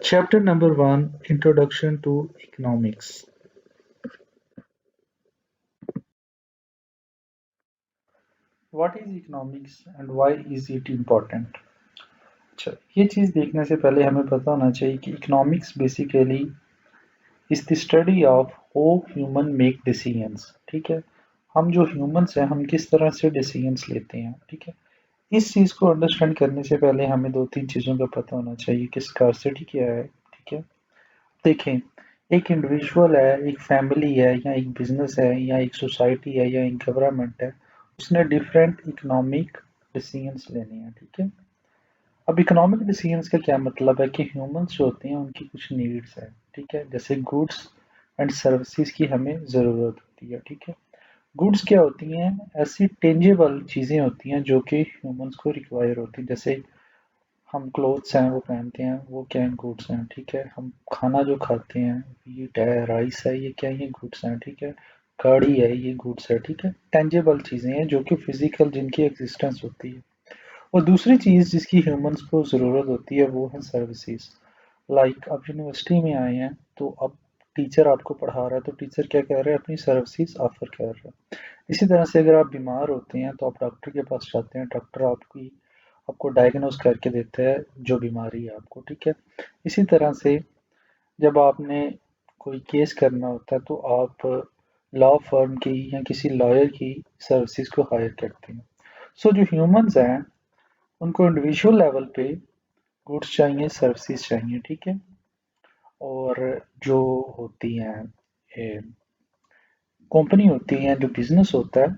Chapter number 1, Introduction to Economics. What is economics and why is it important? अच्छा, ये चीज़ देखने से पहले हमें पता होना चाहिए कि economics basically is the study of how human make decisions. ठीक है, हम जो ह्यूमंस हैं हम किस तरह से डिसीजंस लेते हैं। ठीक है, इस चीज़ को अंडरस्टैंड करने से पहले हमें दो तीन चीज़ों का पता होना चाहिए कि स्कार्सिटी क्या है। ठीक है, देखें, एक इंडिविजुअल है, एक फैमिली है या एक बिजनेस है या एक सोसाइटी है या एक गवर्नमेंट है, उसने डिफरेंट इकोनॉमिक डिसीजंस लेने हैं। ठीक है, अब इकोनॉमिक डिसीजंस का क्या मतलब है कि ह्यूमंस जो होते हैं उनकी कुछ नीड्स है। ठीक है, जैसे गुड्स एंड सर्विसेज की हमें ज़रूरत होती है। ठीक है, गुड्स क्या होती हैं? ऐसी टेंजेबल चीज़ें होती हैं जो कि ह्यूमंस को रिक्वायर होती हैं। जैसे हम क्लोथ्स हैं वो पहनते हैं, वो क्या है? गुड्स हैं। ठीक है, हम खाना जो खाते हैं, वीट है, राइस है, ये क्या है? ये गुड्स हैं। ठीक है, गाड़ी है, ये गुड्स है। ठीक है, टेंजेबल चीज़ें हैं जो कि फिजिकल जिनकी एग्जिस्टेंस होती है। और दूसरी चीज़ जिसकी ह्यूमंस को ज़रूरत होती है वो है सर्विसेज। लाइक आप यूनिवर्सिटी में आए हैं तो अब टीचर आपको पढ़ा रहा है तो टीचर क्या कर रहे हैं? अपनी सर्विसेज ऑफर कर रहे हैं। इसी तरह से अगर आप बीमार होते हैं तो आप डॉक्टर के पास जाते हैं, डॉक्टर आपको डायग्नोस करके देता है जो बीमारी है आपको। ठीक है, इसी तरह से जब आपने कोई केस करना होता है तो आप लॉ फर्म की या किसी लॉयर की सर्विसेज को हायर करते हैं। सो जो ह्यूमंस हैं उनको इंडिविजुअल लेवल पे गुड्स चाहिए, सर्विसेज चाहिए। ठीक है, और जो होती हैं कंपनी होती है, जो बिजनेस होता है,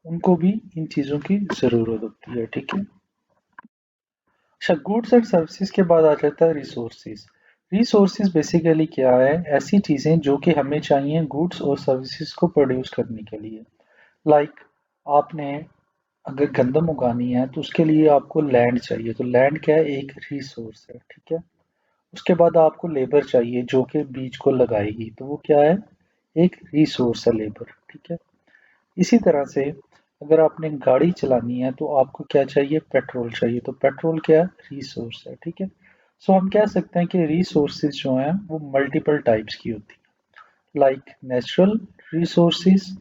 उनको भी इन चीज़ों की ज़रूरत होती है। ठीक है, अच्छा, गुड्स एंड सर्विसेज के बाद आ जाता है रिसोर्सेज। रिसोर्सेज बेसिकली क्या है? ऐसी चीज़ें जो कि हमें चाहिए गुड्स और सर्विसेज को प्रोड्यूस करने के लिए। लाइक आपने अगर गंदम उगानी है तो उसके लिए आपको लैंड चाहिए, तो लैंड क्या है? एक रिसोर्स है। ठीक है, उसके बाद आपको लेबर चाहिए जो कि बीज को लगाएगी, तो वो क्या है? एक रिसोर्स है, लेबर। ठीक है, इसी तरह से अगर आपने गाड़ी चलानी है तो आपको क्या चाहिए? पेट्रोल चाहिए, तो पेट्रोल क्या है? रिसोर्स है। ठीक है, सो हम कह सकते हैं कि रिसोर्सेज जो हैं वो मल्टीपल टाइप्स की होती है, लाइक नेचुरल रिसोर्सेज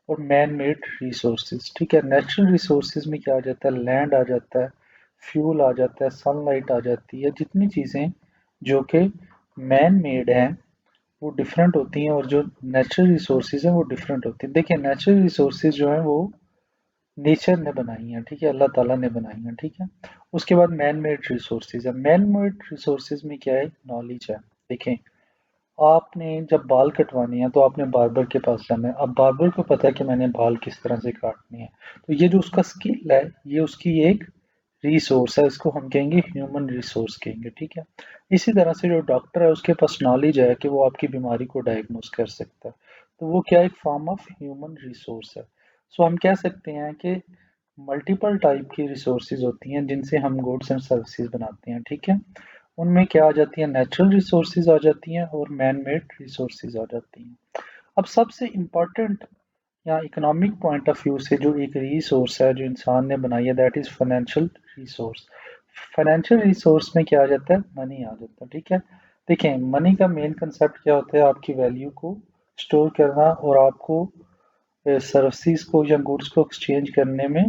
और मैन मेड रिसोर्सेज। ठीक है, नेचुरल रिसोर्सेज में क्या आ जाता है? लैंड आ जाता है, फ्यूल आ जाता है, सनलाइट आ जाती है। जितनी चीज़ें जो कि मैन मेड हैं वो डिफरेंट होती हैं और जो नेचुरल रिसोर्सेज हैं वो डिफरेंट होती हैं। देखिए, नेचुरल रिसोर्सेज जो हैं वो नेचर ने बनाई हैं। ठीक है, अल्लाह ताला ने बनाई हैं। ठीक है, उसके बाद मैन मेड रिसोर्सेज है। मैन मेड रिसोर्सेज में क्या है? नॉलेज है। देखें, आपने जब बाल कटवाने हैं तो आपने बार्बर के पास जाना है। अब बार्बर को पता है कि मैंने बाल किस तरह से काटने हैं, तो ये जो उसका स्किल है ये उसकी एक रिसोर्स है, इसको हम कहेंगे ह्यूमन रिसोर्स कहेंगे। ठीक है, इसी तरह से जो डॉक्टर है उसके पास नॉलेज है कि वो आपकी बीमारी को डायग्नोस कर सकता है, तो वो क्या? एक फॉर्म ऑफ ह्यूमन रिसोर्स है। सो हम कह सकते हैं कि मल्टीपल टाइप की रिसोर्सेज होती हैं जिनसे हम गुड्स एंड सर्विसेज बनाते हैं। ठीक है, उनमें क्या आ जाती है? नेचुरल रिसोर्सेज आ जाती हैं और मैन मेड रिसोर्सेज आ जाती हैं। अब सबसे इम्पोर्टेंट या इकोनॉमिक पॉइंट ऑफ व्यू से जो एक रिसोर्स है जो इंसान ने बनाई है, that is financial resource. Financial resource में क्या आ जाता है? मनी आ जाता है। ठीक है, देखें, मनी का मेन कंसेप्ट क्या होता है? आपकी वैल्यू को स्टोर करना और आपको सर्विसेज को या गुड्स को एक्सचेंज करने में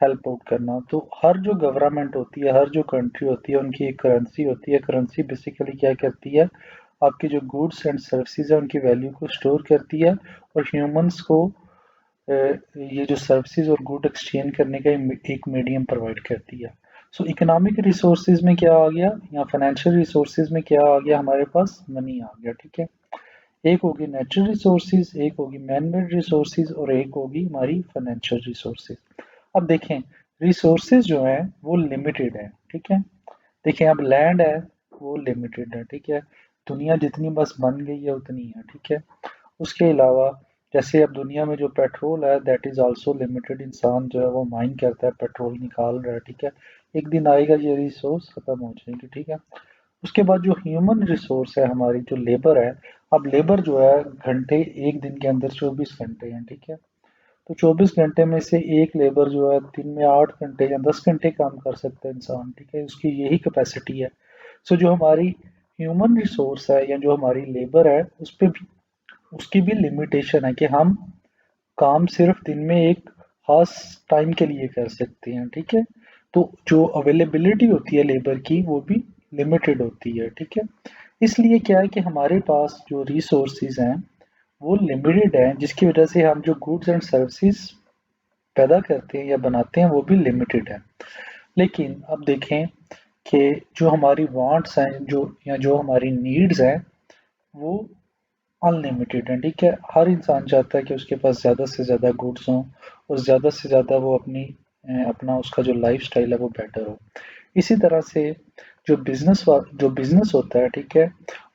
हेल्प आउट करना। तो हर जो गवर्नमेंट होती है, हर जो कंट्री होती है, उनकी एक करेंसी होती है। करेंसी बेसिकली क्या करती है? आपकी जो गुड्स एंड सर्विसेज है उनकी वैल्यू को स्टोर करती है और ह्यूमंस को ये जो सर्विसेज और गुड एक्सचेंज करने का एक मीडियम प्रोवाइड करती है। सो इकोनॉमिक रिसोर्सेज में क्या आ गया या फाइनेंशियल रिसोर्सेज में क्या आ गया? हमारे पास मनी आ गया। ठीक है, एक होगी नेचुरल रिसोर्सेज, एक होगी मैन मेड रिसोर्सेज और एक होगी हमारी फाइनेंशियल रिसोर्सेज। अब देखें, रिसोर्सेज जो हैं वो लिमिटेड है। ठीक है, देखें, अब लैंड है वो लिमिटेड है। ठीक है, दुनिया जितनी बस बन गई है उतनी है। ठीक है, उसके अलावा जैसे अब दुनिया में जो पेट्रोल है दैट इज आल्सो लिमिटेड। इंसान जो है वो माइन करता है, पेट्रोल निकाल रहा है। ठीक है, एक दिन आएगा ये रिसोर्स खत्म हो जाएगी। ठीक है, उसके बाद जो ह्यूमन रिसोर्स है, हमारी जो लेबर है, अब लेबर जो है घंटे, एक दिन के अंदर 24 घंटे हैं। ठीक है, तो 24 घंटे में से एक लेबर जो है दिन में 8 घंटे या 10 घंटे काम कर सकता है इंसान। ठीक है, उसकी यही कैपेसिटी है। सो जो हमारी ह्यूमन रिसोर्स है या जो हमारी लेबर है उस पे भी उसकी भी लिमिटेशन है कि हम काम सिर्फ दिन में एक खास टाइम के लिए कर सकते हैं, ठीक है। तो जो अवेलेबिलिटी होती है लेबर की वो भी लिमिटेड होती है, ठीक है। इसलिए क्या है कि हमारे पास जो रिसोर्सेज हैं वो लिमिटेड हैं, जिसकी वजह से हम जो गुड्स एंड सर्विसेज पैदा करते हैं या बनाते हैं वो भी लिमिटेड है। लेकिन अब देखें कि जो हमारी वांट्स हैं जो या जो हमारी नीड्स हैं वो अनलिमिटेड है, ठीक है। हर इंसान चाहता है कि उसके पास ज़्यादा से ज़्यादा गुड्स हों और ज़्यादा से ज़्यादा वो अपना उसका जो लाइफस्टाइल है वो बेटर हो। इसी तरह से जो बिजनेस होता है, ठीक है,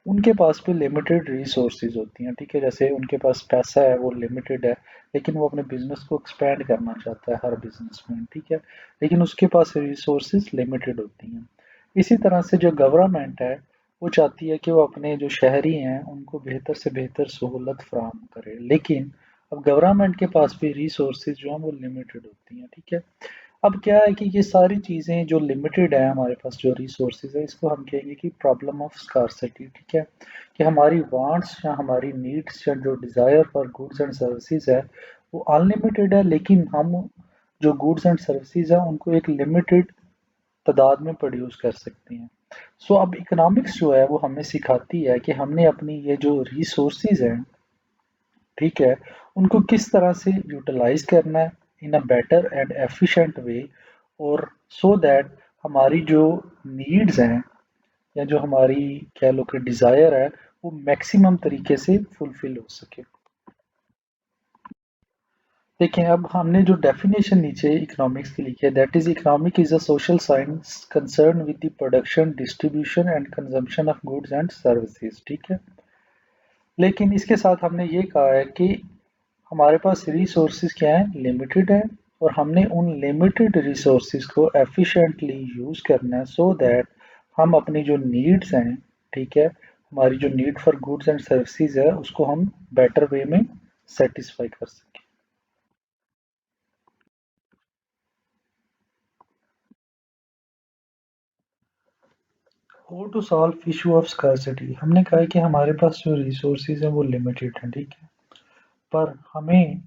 उनके पास भी लिमिटेड रिसोर्सेज होती हैं, ठीक है। जैसे उनके पास पैसा है वो लिमिटेड है, लेकिन वो अपने बिजनेस को एक्सपेंड करना चाहता है हर बिजनेसमैन, ठीक है, लेकिन उसके पास रिसोर्सेज लिमिटेड होती हैं। इसी तरह से जो गवर्नमेंट है वो चाहती है कि वो अपने जो शहरी हैं उनको बेहतर से बेहतर सहूलत फराहम करे, लेकिन अब गवर्नमेंट के पास भी रिसोर्सेज जो हैं वो लिमिटेड होती हैं, ठीक है। अब क्या है कि ये सारी चीज़ें जो लिमिटेड है हमारे पास जो रिसोर्सेज है इसको हम कहेंगे कि प्रॉब्लम ऑफ स्कार्सिटी, ठीक है। कि हमारी वांट्स या हमारी नीड्स या जो desire for goods and services है वो अनलिमिटेड है, लेकिन हम जो गुड्स एंड सर्विसेज है उनको एक लिमिटेड तादाद में प्रोड्यूस कर सकते हैं। सो अब इकोनॉमिक्स जो है वो हमें सिखाती है कि हमने अपनी ये जो रिसोर्सेज हैं, ठीक है, उनको किस तरह से यूटिलाइज करना है in a better and efficient way, और सो दैट हमारी जो नीड्स हैं या जो हमारी कह लो कि डिज़ायर है वो मैक्सिमम तरीके से फुलफिल हो सके। देखिए अब हमने जो डेफिनेशन नीचे इकोनॉमिक्स की लिखी है, that is economic is a social science concern with the production distribution and consumption of goods and services, ठीक है। लेकिन इसके साथ हमने ये कहा है कि हमारे पास रिसोर्सेज क्या है, लिमिटेड है, और हमने उन लिमिटेड रिसोर्सेज को एफिशिएंटली यूज करना है सो दैट हम अपनी जो नीड्स हैं, ठीक है, हमारी जो need for goods and services है उसको हम बेटर वे में सेटिस्फाई कर सकें। How to solve issue of scarcity, हमने कहा है कि हमारे पास जो रिसोर्सेज हैं वो लिमिटेड हैं, ठीक है, पर हमें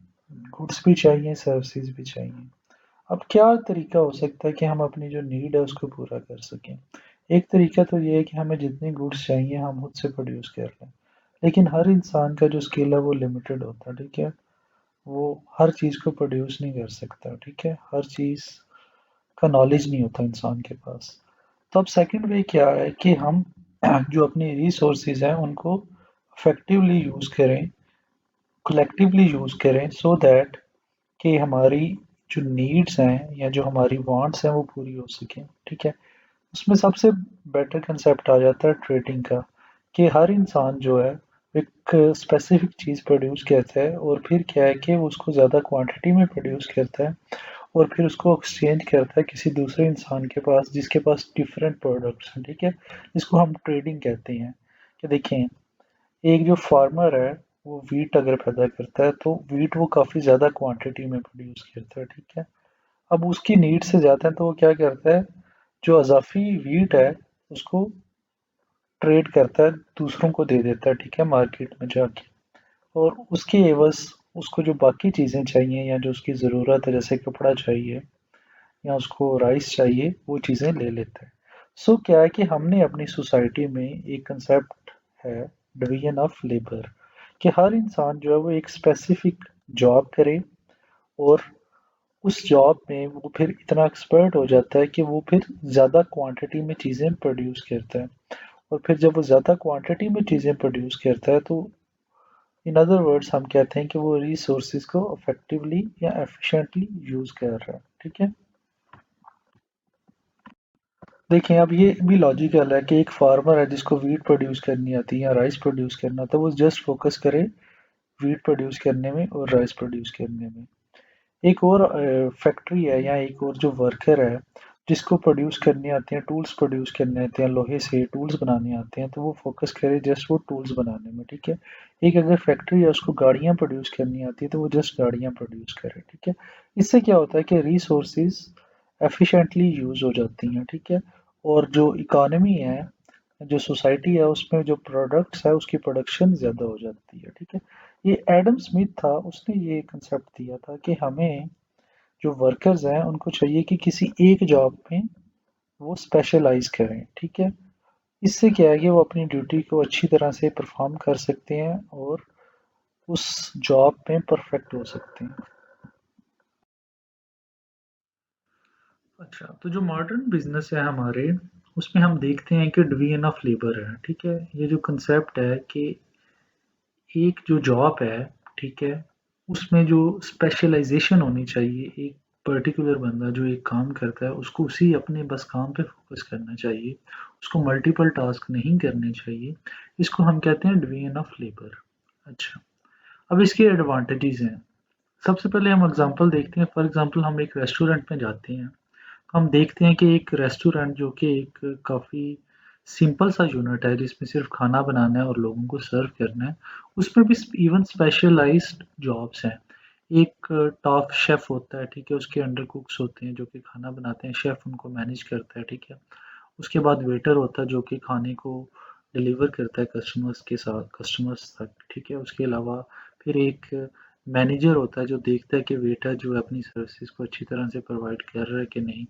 गुड्स भी चाहिए, सर्विसेज भी चाहिए। अब क्या तरीका हो सकता है कि हम अपनी जो नीड है उसको पूरा कर सकें। एक तरीका तो ये है कि हमें जितनी गुड्स चाहिए हम खुद से प्रोड्यूस कर लें, लेकिन हर इंसान का जो स्किल है वो लिमिटेड होता है, ठीक है। वो हर चीज़ को प्रोड्यूस नहीं कर सकता, ठीक है, हर चीज़ का नॉलेज नहीं होता इंसान के पास। तो अब सेकंड वे क्या है कि हम जो अपनी रिसोर्सेज हैं उनको इफेक्टिवली यूज़ करें, कलेक्टिवली यूज़ करें सो दैट कि हमारी जो नीड्स हैं या जो हमारी वांट्स हैं वो पूरी हो सकें, ठीक है। उसमें सबसे बेटर कंसेप्ट आ जाता है ट्रेडिंग का, कि हर इंसान जो है एक स्पेसिफिक चीज़ प्रोड्यूस करता है और फिर क्या है कि वो उसको ज़्यादा क्वांटिटी में प्रोड्यूस करता है और फिर उसको एक्सचेंज करता है किसी दूसरे इंसान के पास जिसके पास डिफरेंट प्रोडक्ट्स हैं, ठीक है, जिसको हम ट्रेडिंग कहते हैं। कि देखें, एक जो फार्मर है वो वीट अगर पैदा करता है तो वीट वो काफ़ी ज़्यादा क्वांटिटी में प्रोड्यूस करता है, ठीक है। अब उसकी नीड से ज़्यादा है तो वो क्या करता है, जो अज़ाफ़ी वीट है उसको ट्रेड करता है, दूसरों को दे देता है, ठीक है, मार्केट में जाके, और उसके एवज़ उसको जो बाकी चीज़ें चाहिए या जो उसकी ज़रूरत है जैसे कपड़ा चाहिए या उसको राइस चाहिए वो चीज़ें ले लेता है। सो क्या है कि हमने अपनी सोसाइटी में एक कंसेप्ट है, डिवीजन ऑफ लेबर, कि हर इंसान जो है वो एक स्पेसिफिक जॉब करे और उस जॉब में वो फिर इतना एक्सपर्ट हो जाता है कि वो फिर ज़्यादा क्वांटिटी में चीज़ें प्रोड्यूस करता है, और फिर जब वो ज़्यादा क्वांटिटी में चीज़ें प्रोड्यूस करता है तो इन अदर वर्ड्स हम कहते हैं कि वो रिसोर्सेज को इफेक्टिवली या एफिशिएंटली यूज़ कर रहा है, ठीक है। देखिए अब ये भी लॉजिकल है कि एक फार्मर है जिसको वीट प्रोड्यूस करनी आती है या राइस प्रोड्यूस करना आता है, वो जस्ट फोकस करे वीट प्रोड्यूस करने में और राइस प्रोड्यूस करने में। एक और फैक्ट्री है या एक और जो वर्कर है जिसको प्रोड्यूस करने आते हैं, टूल्स प्रोड्यूस करने आते हैं, लोहे से टूल्स बनाने आते हैं, तो वो फोकस करे जस्ट वो टूल्स बनाने में, ठीक है। एक अगर फैक्ट्री है उसको गाड़ियाँ प्रोड्यूस करनी आती है तो वो जस्ट गाड़ियाँ प्रोड्यूस करे, ठीक है। इससे क्या होता है कि रिसोर्सेज एफिशिएंटली यूज हो जाती हैं, ठीक है, और जो इकोनॉमी है जो सोसाइटी है उसमें जो प्रोडक्ट्स है उसकी प्रोडक्शन ज़्यादा हो जाती है, ठीक है। ये एडम स्मिथ था, उसने ये कंसेप्ट दिया था कि हमें जो वर्कर्स हैं उनको चाहिए कि किसी एक जॉब में वो स्पेशलाइज करें, ठीक है। इससे क्या है कि वो अपनी ड्यूटी को अच्छी तरह से परफॉर्म कर सकते हैं और उस जॉब में परफेक्ट हो सकते हैं। अच्छा, तो जो मॉडर्न बिजनेस है हमारे, उसमें हम देखते हैं कि डिवीजन ऑफ लेबर है, ठीक है। ये जो कंसेप्ट है कि एक जो जॉब है, ठीक है, उसमें जो स्पेशलाइजेशन होनी चाहिए, एक पर्टिकुलर बंदा जो एक काम करता है उसको उसी अपने बस काम पे फोकस करना चाहिए, उसको मल्टीपल टास्क नहीं करने चाहिए। इसको हम कहते हैं डिवीजन ऑफ लेबर। अच्छा, अब इसके एडवांटेजेस हैं। सबसे पहले हम एग्जांपल देखते हैं। फॉर एग्जांपल हम एक रेस्टोरेंट में जाते हैं, हम देखते हैं कि एक रेस्टोरेंट जो कि एक काफ़ी सिंपल सा यूनिट है जिसमें सिर्फ खाना बनाना है और लोगों को सर्व करना है, उसमें भी इवन स्पेशलाइज्ड जॉब्स हैं। एक टॉप शेफ होता है, ठीक है, उसके अंडर कुक्स होते हैं जो कि खाना बनाते हैं, शेफ उनको मैनेज करता है, ठीक है। उसके बाद वेटर होता है जो कि खाने को डिलीवर करता है कस्टमर्स के साथ, कस्टमर्स तक, ठीक है। उसके अलावा फिर एक मैनेजर होता है जो देखता है कि वेटर जो है अपनी सर्विसेज को अच्छी तरह से प्रोवाइड कर रहा है कि नहीं।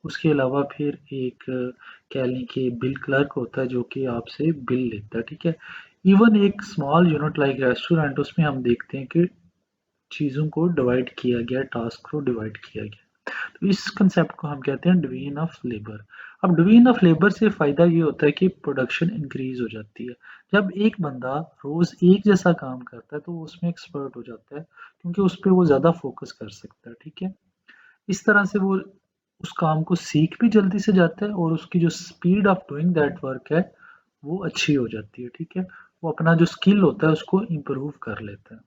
उसके अलावा फिर एक कह लें कि बिल क्लर्क होता है जो कि आपसे बिल लेता है, ठीक है। इवन एक स्मॉल यूनिट लाइक रेस्टोरेंट, उसमें हम देखते हैं कि चीज़ों को डिवाइड किया गया, टास्क को डिवाइड किया गया। तो इस कंसेप्ट को हम कहते हैं डिवीजन ऑफ लेबर। अब डिवीजन ऑफ लेबर से फ़ायदा ये होता है कि प्रोडक्शन इंक्रीज हो जाती है। जब एक बंदा रोज़ एक जैसा काम करता है तो वो उसमें एक्सपर्ट हो जाता है, क्योंकि उस पे वो ज़्यादा फोकस कर सकता है, ठीक है। इस तरह से वो उस काम को सीख भी जल्दी से जाता है और उसकी जो speed of doing that work है वो अच्छी हो जाती है, ठीक है। वो अपना जो स्किल होता है उसको इम्प्रूव कर लेता है।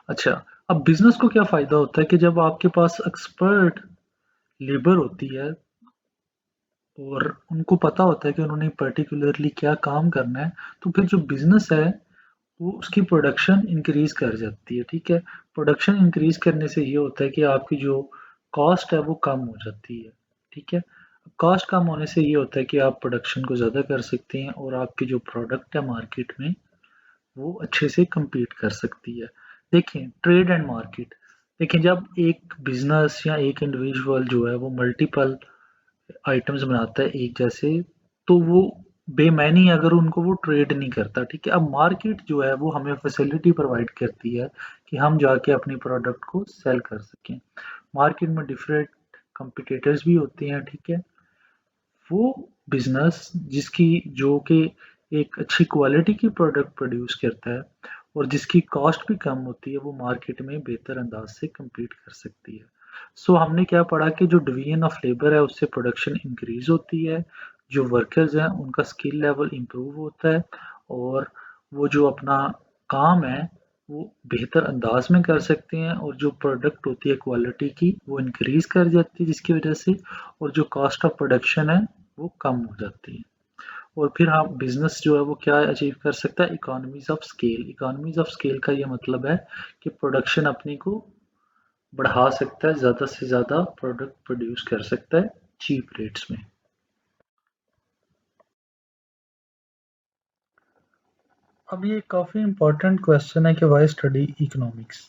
अच्छा, अब बिजनेस को क्या फ़ायदा होता है कि जब आपके पास एक्सपर्ट लेबर होती है और उनको पता होता है कि उन्होंने पर्टिकुलरली क्या काम करना है, तो फिर जो बिज़नेस है, वो उसकी प्रोडक्शन इंक्रीज़ कर जाती है, ठीक है। प्रोडक्शन इंक्रीज़ करने से ये होता है कि आपकी जो कॉस्ट है, वो कम हो जाती है, ठीक है। कॉस्ट कम होने से ये होता है कि आप प्रोडक्शन को ज़्यादा कर सकते हैं और आपकी जो प्रोडक्ट है मार्केट में, वो अच्छे से कम्पीट कर सकती है। देखें, ट्रेड एंड मार्केट, देखें जब एक बिज़नेस या एक इंडिविजुअल जो है वो मल्टीपल आइटम्स बनाता है एक जैसे, तो वो बेमानी अगर उनको वो ट्रेड नहीं करता, ठीक है। अब मार्केट जो है वो हमें फैसिलिटी प्रोवाइड करती है कि हम जाके अपनी प्रोडक्ट को सेल कर सकें। मार्केट में डिफरेंट कंपिटिटर्स भी होते हैं, ठीक है। वो बिजनेस जिसकी जो कि एक अच्छी क्वालिटी की प्रोडक्ट प्रोड्यूस करता है और जिसकी कॉस्ट भी कम होती है, वो मार्केट में बेहतर अंदाज से compete कर सकती है। सो हमने क्या पढ़ा कि जो डिवीजन ऑफ लेबर है उससे प्रोडक्शन इंक्रीज होती है, जो वर्कर्स हैं उनका स्किल लेवल इम्प्रूव होता है और वो जो अपना काम है वो बेहतर अंदाज में कर सकते हैं और जो प्रोडक्ट होती है क्वालिटी की वो इंक्रीज कर जाती है जिसकी वजह से, और जो कॉस्ट ऑफ प्रोडक्शन है वो कम हो जाती है। और फिर हाँ, बिजनेस जो है वो क्या अचीव कर सकता है, economies of scale. Economies of scale का ये मतलब है कि प्रोडक्शन अपने को बढ़ा सकता है, ज़्यादा से ज़्यादा प्रोडक्ट प्रोड्यूस कर सकता है चीप रेट्स में। अब ये काफ़ी इंपॉर्टेंट क्वेश्चन है कि why study economics.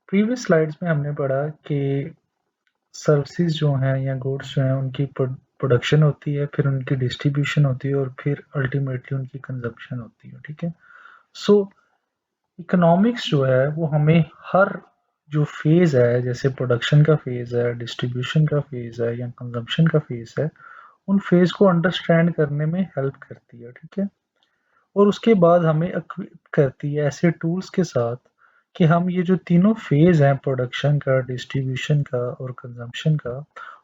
Previous slides में हमने पढ़ा कि सर्विसेज जो हैं या गुड्स जो हैं उनकी प्रोडक्शन होती है, फिर उनकी डिस्ट्रीब्यूशन होती है और फिर अल्टीमेटली उनकी कंजप्शन होती है, ठीक है। सो इकोनॉमिक्स जो है वो हमें हर जो फेज़ है, जैसे प्रोडक्शन का फेज़ है, डिस्ट्रीब्यूशन का फेज़ है या कंजम्पशन का फेज़ है, उन फेज़ को अंडरस्टैंड करने में हेल्प करती है, ठीक है। और उसके बाद हमें इक्विप करती है ऐसे टूल्स के साथ कि हम ये जो तीनों फेज़ हैं, प्रोडक्शन का, डिस्ट्रीब्यूशन का और कंजम्पशन का,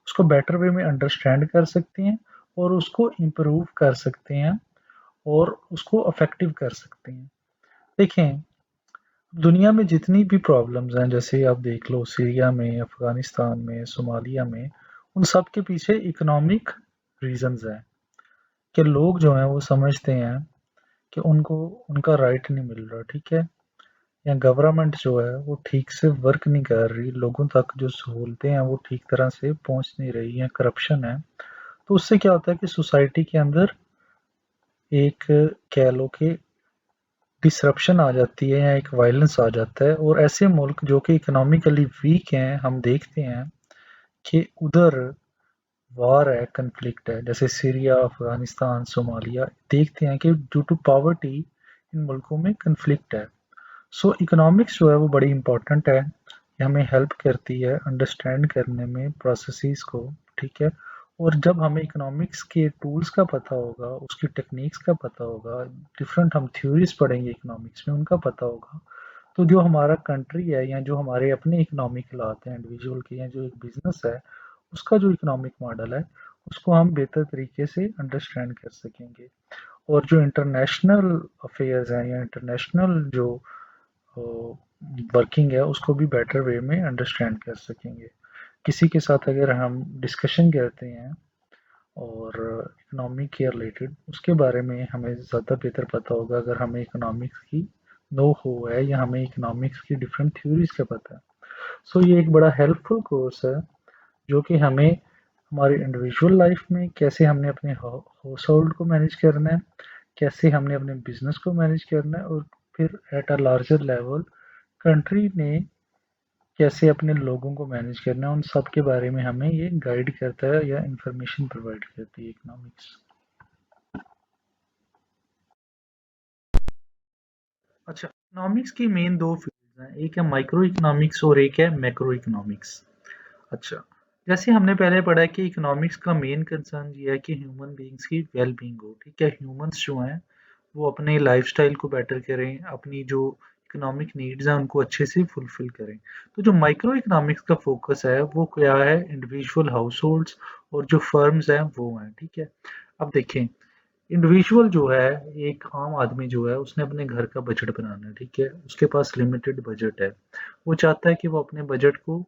उसको बेटर वे में अंडरस्टैंड कर सकते हैं और उसको इम्प्रूव कर सकते हैं और उसको इफेक्टिव कर सकते हैं। देखें, दुनिया में जितनी भी प्रॉब्लम्स हैं, जैसे आप देख लो सीरिया में, अफगानिस्तान में, सोमालिया में, उन सब के पीछे इकोनॉमिक रीजंस हैं कि लोग जो हैं वो समझते हैं कि उनको उनका राइट नहीं मिल रहा, ठीक है। या गवर्नमेंट जो है वो ठीक से वर्क नहीं कर रही, लोगों तक जो सहूलतें हैं वो ठीक तरह से पहुंच नहीं रही हैं, करप्शन है। तो उससे क्या होता है कि सोसाइटी के अंदर एक कह लो कि डिसरप्शन आ जाती है या एक वायलेंस आ जाता है, और ऐसे मुल्क जो कि इकोनॉमिकली वीक हैं, हम देखते हैं कि उधर वार है, कन्फ्लिक्ट है, जैसे सीरिया, अफगानिस्तान, सोमालिया, देखते हैं कि ड्यू टू पॉवर्टी इन मुल्कों में कन्फ्लिक्ट है। सो इकोनॉमिक्स जो है वो बड़ी इंपॉर्टेंट है, ये हमें हेल्प करती है अंडरस्टैंड करने में प्रोसेसेस को, ठीक है। और जब हमें इकोनॉमिक्स के टूल्स का पता होगा, उसकी टेक्निक्स का पता होगा, डिफरेंट हम थ्योरीज पढ़ेंगे इकोनॉमिक्स में, उनका पता होगा, तो जो हमारा कंट्री है या जो हमारे अपने इकोनॉमिक हालात हैं इंडिविजुअल के, या जो एक बिजनेस है उसका जो इकोनॉमिक मॉडल है, उसको हम बेहतर तरीके से अंडरस्टैंड कर सकेंगे। और जो इंटरनेशनल अफेयर्स हैं या इंटरनेशनल जो वर्किंग है उसको भी बेटर वे में अंडरस्टैंड कर सकेंगे। किसी के साथ अगर हम डिस्कशन करते हैं और इकोनॉमी के रिलेटेड, उसके बारे में हमें ज़्यादा बेहतर पता होगा अगर हमें इकोनॉमिक्स की नो हो है या हमें इकोनॉमिक्स की डिफरेंट थ्योरीज का पता है। सो ये एक बड़ा हेल्पफुल कोर्स है जो कि हमें हमारी इंडिविजुअल लाइफ में कैसे हमने अपने हाउस होल्ड को मैनेज करना है, कैसे हमने अपने बिजनेस को मैनेज करना है, और फिर at a larger level country ने कैसे अपने लोगों को मैनेज करना है, उन सब के बारे में हमें ये गाइड करता है या इंफॉर्मेशन प्रोवाइड करती है इकोनॉमिक्स। अच्छा, इकोनॉमिक्स की मेन दो फील्ड्स हैं, एक है माइक्रो इकोनॉमिक्स और एक है मैक्रो इकोनॉमिक्स। अच्छा, जैसे हमने पहले पढ़ा है कि इकोनॉमिक्स का मेन कंसर्न ये है कि ह्यूमन बीइंग्स की वेल बीइंग हो, ठीक है। ह्यूमंस जो हैं वो अपने लाइफस्टाइल को बेटर करें, अपनी जो इकोनॉमिक नीड्स हैं उनको अच्छे से फुलफिल करें। तो जो माइक्रो इकोनॉमिक्स का फोकस है वो क्या है, इंडिविजुअल हाउस होल्ड्स और जो फर्म्स हैं वो हैं, ठीक है। अब देखें, इंडिविजुअल जो है, एक आम आदमी जो है, उसने अपने घर का बजट बनाना है, ठीक है। उसके पास लिमिटेड बजट है, वो चाहता है कि वो अपने बजट को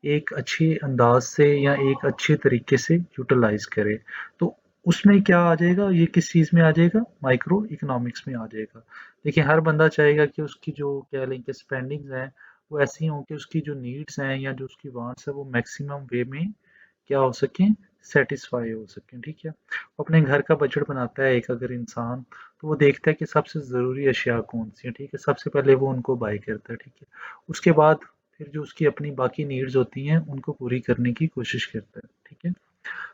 एक अच्छे अंदाज से या एक अच्छे तरीके से यूटिलाइज करे। तो उसमें क्या आ जाएगा, ये किस चीज़ में आ जाएगा, माइक्रो इकोनॉमिक्स में आ जाएगा। देखिए, हर बंदा चाहेगा कि उसकी जो कह लें कि स्पेंडिंग्स हैं वो ऐसी हों कि उसकी जो नीड्स हैं या जो उसकी वांट्स है वो मैक्सिमम वे में क्या हो सकें, सेटिस्फाई हो सकें, ठीक है। वो अपने घर का बजट बनाता है एक अगर इंसान, तो वो देखता है कि सबसे ज़रूरी अशिया कौन सी है, ठीक है। सबसे पहले वो उनको बाय करता है, ठीक है। उसके बाद फिर जो उसकी अपनी बाकी नीड्स होती हैं उनको पूरी करने की कोशिश करता है, ठीक है।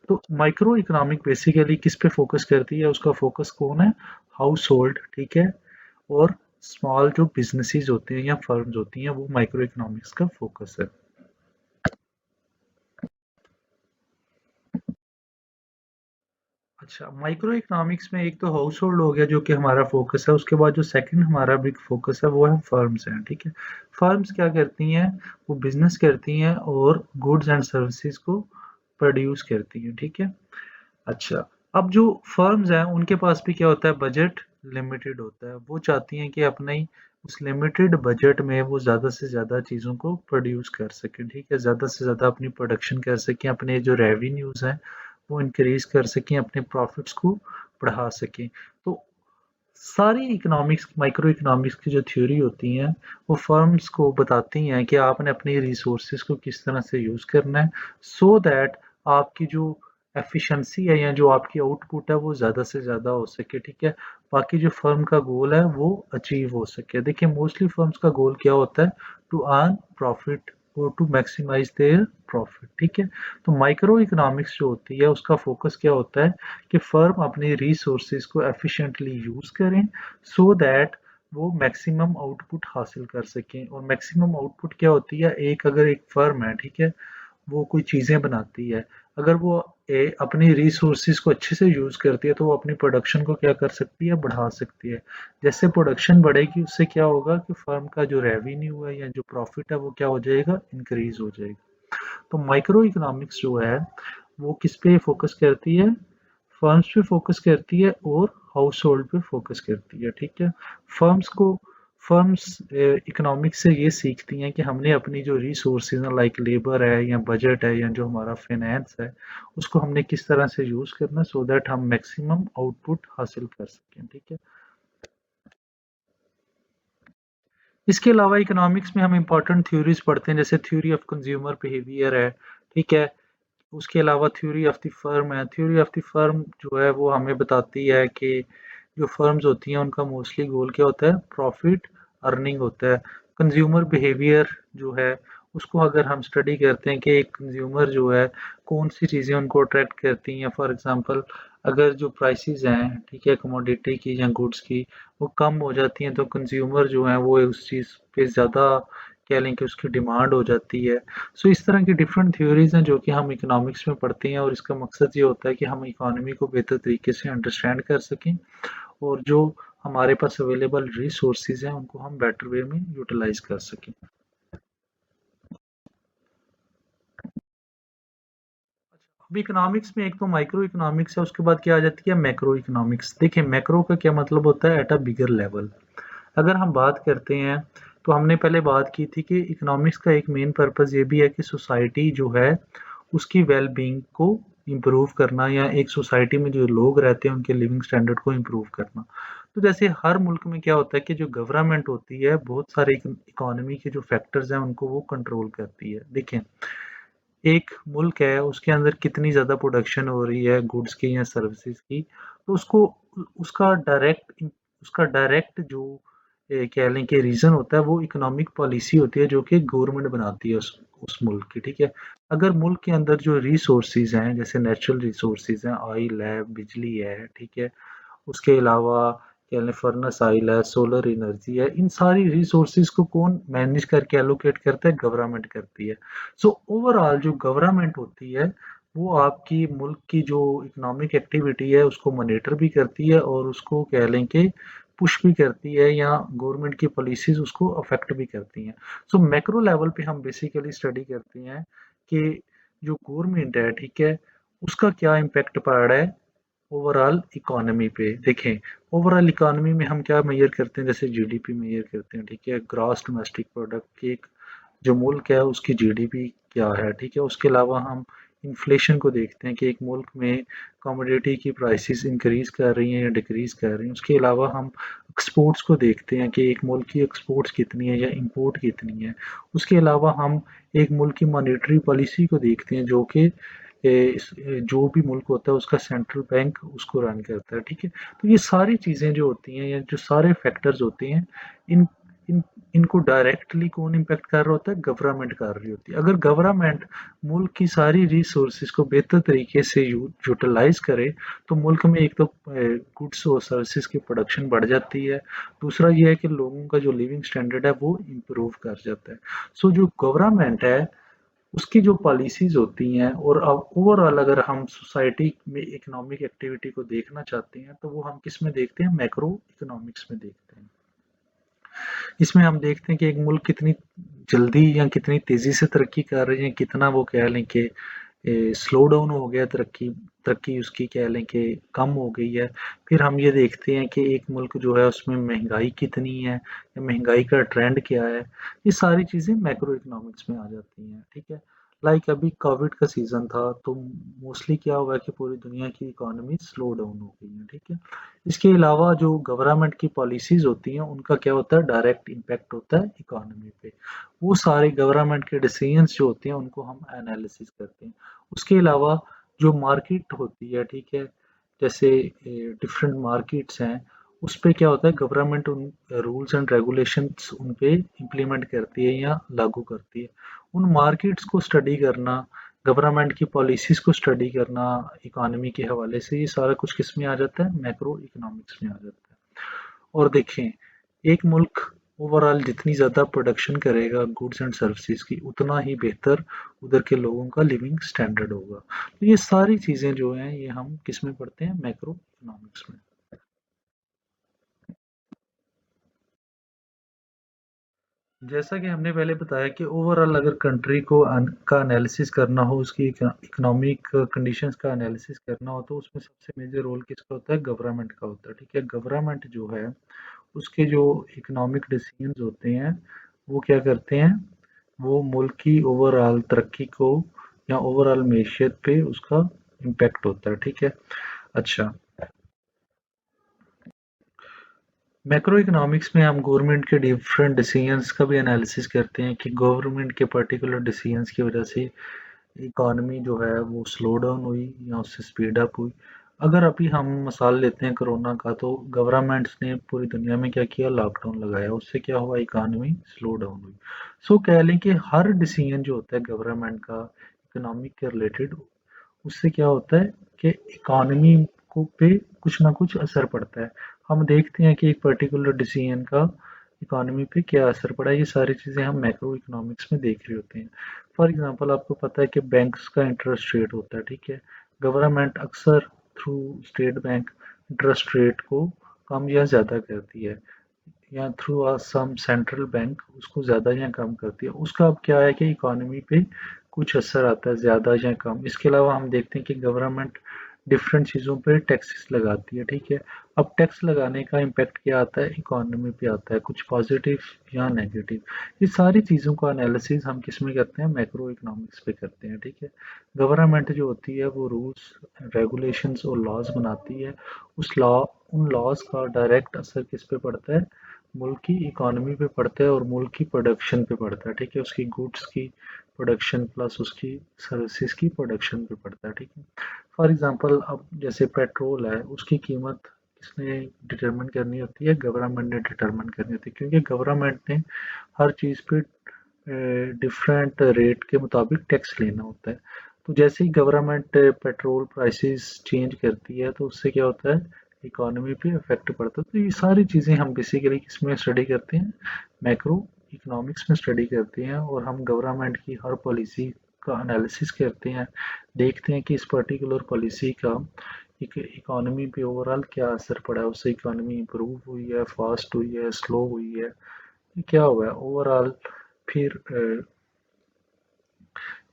तो माइक्रो इकोनॉमिक बेसिकली किस पे फोकस करती है, उसका फोकस कौन है, हाउस होल्ड, ठीक है। और स्मॉल जो बिजनेसेस होते हैं या फर्म्स होती हैं वो माइक्रो इकोनॉमिक्स का फोकस है। अच्छा, माइक्रो इकोनॉमिक्स में एक तो हाउस होल्ड हो गया जो कि हमारा फोकस है, उसके बाद जो सेकंड हमारा बिग फोकस है वो है फर्म्स हैं, ठीक है। फर्म्स क्या करती हैं, वो बिजनेस करती हैं और गुड्स एंड सर्विसेज को प्रोड्यूस करती हैं, ठीक है। अच्छा, अब जो फर्म्स हैं उनके पास भी क्या होता है, बजट लिमिटेड होता है। वो चाहती हैं कि अपने ही उस लिमिटेड बजट में वो ज़्यादा से ज़्यादा चीज़ों को प्रोड्यूस कर सकें, ठीक है। ज़्यादा से ज़्यादा अपनी प्रोडक्शन कर सकें, अपने जो रेवेन्यूज़ हैं वो इंक्रीज़ कर सकें, अपने प्रॉफिट्स को बढ़ा सकें। तो सारी इकोनॉमिक्स, माइक्रो इकोनॉमिक्स की जो थ्योरी होती हैं वो फर्म्स को बताती हैं कि आपने अपनी रिसोर्सेज को किस तरह से यूज़ करना है, सो दैट आपकी जो एफिशिएंसी है या जो आपकी आउटपुट है वो ज़्यादा से ज़्यादा हो सके, ठीक है। बाकी जो फर्म का गोल है वो अचीव हो सके। देखिए, मोस्टली फर्म्स का गोल क्या होता है, टू अर्न प्रॉफिट और टू मैक्सिमाइज देयर प्रॉफिट, ठीक है। तो माइक्रो इकोनॉमिक्स जो होती है उसका फोकस क्या होता है कि फर्म अपने रिसोर्सेज को एफिशिएंटली यूज़ करें, सो दैट वो मैक्सिमम आउटपुट हासिल कर सकें। और मैक्सिमम आउटपुट क्या होती है, एक अगर एक फर्म है, ठीक है, वो कोई चीज़ें बनाती है, अगर वो अपनी रिसोर्सेज को अच्छे से यूज़ करती है तो वो अपनी प्रोडक्शन को क्या कर सकती है, बढ़ा सकती है। जैसे प्रोडक्शन बढ़ेगी उससे क्या होगा कि फर्म का जो रेवेन्यू है या जो प्रॉफिट है वो क्या हो जाएगा, इंक्रीज हो जाएगा। तो माइक्रो इकोनॉमिक्स जो है वो किस पे फोकस करती है, फर्म्स पे फोकस करती है और हाउस होल्ड पे फोकस करती है, ठीक है। फर्म्स को फर्म्स इकोनॉमिक्स से ये सीखती हैं कि हमने अपनी जो रिसोर्सेज लाइक लेबर है या बजट है या जो हमारा फाइनेंस है उसको हमने किस तरह से यूज़ करना सो दैट हम मैक्सिमम आउटपुट हासिल कर सकें, ठीक है। इसके अलावा इकोनॉमिक्स में हम इंपॉर्टेंट थ्योरीज पढ़ते हैं, जैसे थ्योरी ऑफ कंज्यूमर बिहेवियर है, ठीक है। उसके अलावा थ्योरी ऑफ द फर्म है। थ्योरी ऑफ द फर्म जो है वो हमें बताती है कि जो फर्म्स होती हैं उनका मोस्टली गोल क्या होता है, प्रॉफिट अर्निंग होता है। कंज्यूमर बिहेवियर जो है उसको अगर हम स्टडी करते हैं कि एक कंज्यूमर जो है कौन सी चीज़ें उनको अट्रैक्ट करती हैं, फॉर एग्जांपल अगर जो प्राइसेस हैं ठीक है कमोडिटी की या गुड्स की वो कम हो जाती हैं तो कंज्यूमर जो है वो उस चीज़ पे ज़्यादा कह लें कि उसकी डिमांड हो जाती है। सो इस तरह की डिफरेंट थ्योरीज हैं जो कि हम इकोनॉमिक्स में पढ़ते हैं और इसका मकसद ये होता है कि हम इकोनॉमी को बेहतर तरीके से अंडरस्टैंड कर सकें और जो हमारे पास अवेलेबल रिसोर्सेज हैं उनको हम बेटर वे में यूटिलाइज कर सकें। अब इकोनॉमिक्स में एक तो माइक्रो इकोनॉमिक्स है, उसके बाद क्या आ जाती है मैक्रो इकोनॉमिक्स। देखिए मैक्रो का क्या मतलब होता है, एट अ बिगर लेवल। अगर हम बात करते हैं तो हमने पहले बात की थी कि इकोनॉमिक्स का एक मेन पर्पस ये भी है कि सोसाइटी जो है उसकी वेल बीइंग को इम्प्रूव करना या एक सोसाइटी में जो लोग रहते हैं उनके लिविंग स्टैंडर्ड को इम्प्रूव करना। तो जैसे हर मुल्क में क्या होता है कि जो गवर्नमेंट होती है बहुत सारे इकोनॉमी के जो फैक्टर्स हैं उनको वो कंट्रोल करती है। देखें एक मुल्क है उसके अंदर कितनी ज़्यादा प्रोडक्शन हो रही है गुड्स की या सर्विसेज की, तो उसको उसका डायरेक्ट जो कह लें कि रीज़न होता है वो इकोनॉमिक पॉलिसी होती है जो कि गवर्नमेंट बनाती है उस मुल्क की, ठीक है। अगर मुल्क के अंदर जो रिसोर्सेज हैं जैसे नेचुरल रिसोर्सेज हैं, ऑयल है, बिजली है, ठीक है, उसके अलावा क्या लें फर्नेस ऑयल है, सोलर एनर्जी है, इन सारी रिसोर्सेज को कौन मैनेज करके एलोकेट करता है, गवर्नमेंट करती है। सो ओवरऑल जो गवर्नमेंट होती है वो आपकी मुल्क की जो इकोनॉमिक एक्टिविटी है उसको मॉनिटर भी करती है और उसको कह लें कि पुश भी करती है या गवर्नमेंट की पॉलिसीज उसको अफेक्ट भी करती हैं। सो मैक्रो लेवल पे हम बेसिकली स्टडी करते हैं कि जो गवर्नमेंट है ठीक है उसका क्या इम्पैक्ट पड़ रहा है ओवरऑल इकोनॉमी पे। देखें ओवरऑल इकोनॉमी में हम क्या मेजर करते हैं, जैसे जीडीपी मेजर करते हैं, ठीक है, ग्रॉस डोमेस्टिक प्रोडक्ट की एक जो मुल्क है उसकी जीडीपी क्या है, ठीक है। उसके अलावा हम इन्फ्लेशन को देखते हैं कि एक मुल्क में कमोडिटी की प्राइसेस इंक्रीज कर रही हैं या डिक्रीज कर रही हैं। उसके अलावा हम एक्सपोर्ट्स को देखते हैं कि एक मुल्क की एक्सपोर्ट्स कितनी है या इंपोर्ट कितनी है। उसके अलावा हम एक मुल्क की मॉनेटरी पॉलिसी को देखते हैं जो कि जो भी मुल्क होता है उसका सेंट्रल बैंक उसको रन करता है, ठीक है। तो ये सारी चीज़ें जो होती हैं या जो सारे फैक्टर्स होते हैं इन इन इनको डायरेक्टली कौन इम्पैक्ट कर रहा होता है, गवर्नमेंट कर रही होती है। अगर गवर्नमेंट मुल्क की सारी रिसोर्सेज को बेहतर तरीके से यूटिलाइज करे तो मुल्क में एक तो गुड्स और सर्विसेज की प्रोडक्शन बढ़ जाती है, दूसरा ये है कि लोगों का जो लिविंग स्टैंडर्ड है वो इम्प्रूव कर जाता है। सो जो गवर्नमेंट है उसकी जो पॉलिसीज होती हैं और अब ओवरऑल अगर हम सोसाइटी में इकोनॉमिक एक्टिविटी को देखना चाहते हैं तो वो हम किस में देखते हैं, मैक्रो इकोनॉमिक्स में देखते हैं। इसमें हम देखते हैं कि एक मुल्क कितनी जल्दी या कितनी तेजी से तरक्की कर रही है, कितना वो कह लें कि स्लो डाउन हो गया तरक्की तरक्की उसकी कह लें कि कम हो गई है। फिर हम ये देखते हैं कि एक मुल्क जो है उसमें महंगाई कितनी है या महंगाई का ट्रेंड क्या है। ये सारी चीज़ें मैक्रो इकोनॉमिक्स में आ जाती हैं, ठीक है। लाइक अभी कोविड का सीज़न था तो मोस्टली क्या हुआ है कि पूरी दुनिया की इकोनॉमी स्लो डाउन हो गई है, ठीक है। इसके अलावा जो गवर्नमेंट की पॉलिसीज होती हैं उनका क्या होता है, डायरेक्ट इम्पैक्ट होता है इकोनॉमी पे। वो सारे गवर्नमेंट के डिसीजंस जो होते हैं उनको हम एनालिसिस करते हैं। उसके अलावा जो मार्केट होती है, ठीक है, जैसे डिफरेंट मार्केट्स हैं उस पे क्या होता है, गवर्नमेंट उन रूल्स एंड रेगुलेशंस उन पे इम्प्लीमेंट करती है या लागू करती है। उन मार्केट्स को स्टडी करना, गवर्नमेंट की पॉलिसीज को स्टडी करना इकोनॉमी के हवाले से, ये सारा कुछ किस में आ जाता है, मैक्रो इकोनॉमिक्स में आ जाता है। और देखें एक मुल्क ओवरऑल जितनी ज़्यादा प्रोडक्शन करेगा गुड्स एंड सर्विसेज की उतना ही बेहतर उधर के लोगों का लिविंग स्टैंडर्ड होगा। तो ये सारी चीज़ें जो हैं ये हम किस में पढ़ते हैं, मैक्रो इकोनॉमिक्स में। जैसा कि हमने पहले बताया कि ओवरऑल अगर कंट्री को का एनालिसिस करना हो, उसकी इकोनॉमिक कंडीशंस का एनालिसिस करना हो तो उसमें सबसे मेजर रोल किसका होता है, गवर्नमेंट का होता है, ठीक है। गवर्नमेंट जो है उसके जो इकोनॉमिक डिसीजंस होते हैं वो क्या करते हैं, वो मुल्क की ओवरऑल तरक्की को या ओवरऑल मैशियत पे उसका इम्पैक्ट होता है, ठीक है। अच्छा, मैक्रो इकोनॉमिक्स में हम गवर्नमेंट के डिफरेंट डिसीजंस का भी एनालिसिस करते हैं कि गवर्नमेंट के पर्टिकुलर डिसीजंस की वजह से इकॉनमी जो है वो स्लो डाउन हुई या उससे स्पीड अप हुई। अगर अभी हम मिसाल लेते हैं कोरोना का, तो गवर्नमेंट्स ने पूरी दुनिया में क्या किया, लॉकडाउन लगाया, उससे क्या हुआ, इकॉनमी स्लो डाउन हुई। सो कह लें कि हर डिसीजन जो होता है गवर्नमेंट का इकोनॉमिक के रिलेटेड, उससे क्या होता है कि इकॉनमी को पे कुछ ना कुछ असर पड़ता है। हम देखते हैं कि एक पर्टिकुलर डिसीजन का इकॉनमी पे क्या असर पड़ा है, ये सारी चीज़ें हम मैक्रो इकोनॉमिक्स में देख रहे होते हैं। फॉर एग्जांपल आपको पता है कि बैंक्स का इंटरेस्ट रेट होता है, ठीक है। गवर्नमेंट अक्सर through state bank interest rate को कम या ज़्यादा करती है, या थ्रू सम सेंट्रल बैंक उसको ज़्यादा या कम करती है। उसका अब क्या है कि इकॉनमी पे कुछ असर आता है ज़्यादा या कम। इसके अलावा हम देखते हैं कि गवर्नमेंट डिफरेंट चीज़ों पे टैक्सेस लगाती है, ठीक है। अब टैक्स लगाने का इम्पैक्ट क्या आता है, इकॉनमी पे आता है, कुछ पॉजिटिव या नेगेटिव। ये सारी चीज़ों का एनालिसिस हम किस में करते हैं, मैक्रो इकोनॉमिक्स पे करते हैं, ठीक है। गवर्नमेंट जो होती है वो रूल्स, रेगुलेशंस और लॉज बनाती है। उन लॉज का डायरेक्ट असर किस पे पड़ता है, मुल्क की इकॉनमी पे पड़ता है और मुल्क की प्रोडक्शन पे पड़ता है, ठीक है। उसकी गुड्स की प्रोडक्शन प्लस उसकी सर्विसेज की प्रोडक्शन पे पड़ता है, ठीक है। फॉर एग्जांपल अब जैसे पेट्रोल है, उसकी कीमत किसने डिटरमिन करनी होती है, गवर्नमेंट ने डिटरमिन करनी होती है, क्योंकि गवर्नमेंट ने हर चीज़ पे डिफरेंट रेट के मुताबिक टैक्स लेना होता है। तो जैसे ही गवर्नमेंट पेट्रोल प्राइसेस चेंज करती है, तो उससे क्या होता है, इकॉनमी पे इफेक्ट पड़ता है। तो ये सारी चीज़ें हम बेसिकली किसमें स्टडी करते हैं, मैक्रो इकोनॉमिक्स में स्टडी करते हैं। और हम गवर्नमेंट की हर पॉलिसी का एनालिसिस करते हैं, देखते हैं कि इस पर्टिकुलर पॉलिसी का इकोनॉमी पे ओवरऑल क्या असर पड़ा है, उससे इकोनॉमी इम्प्रूव हुई है, फास्ट हुई है, स्लो हुई है, ये क्या हुआ है ओवरऑल। फिर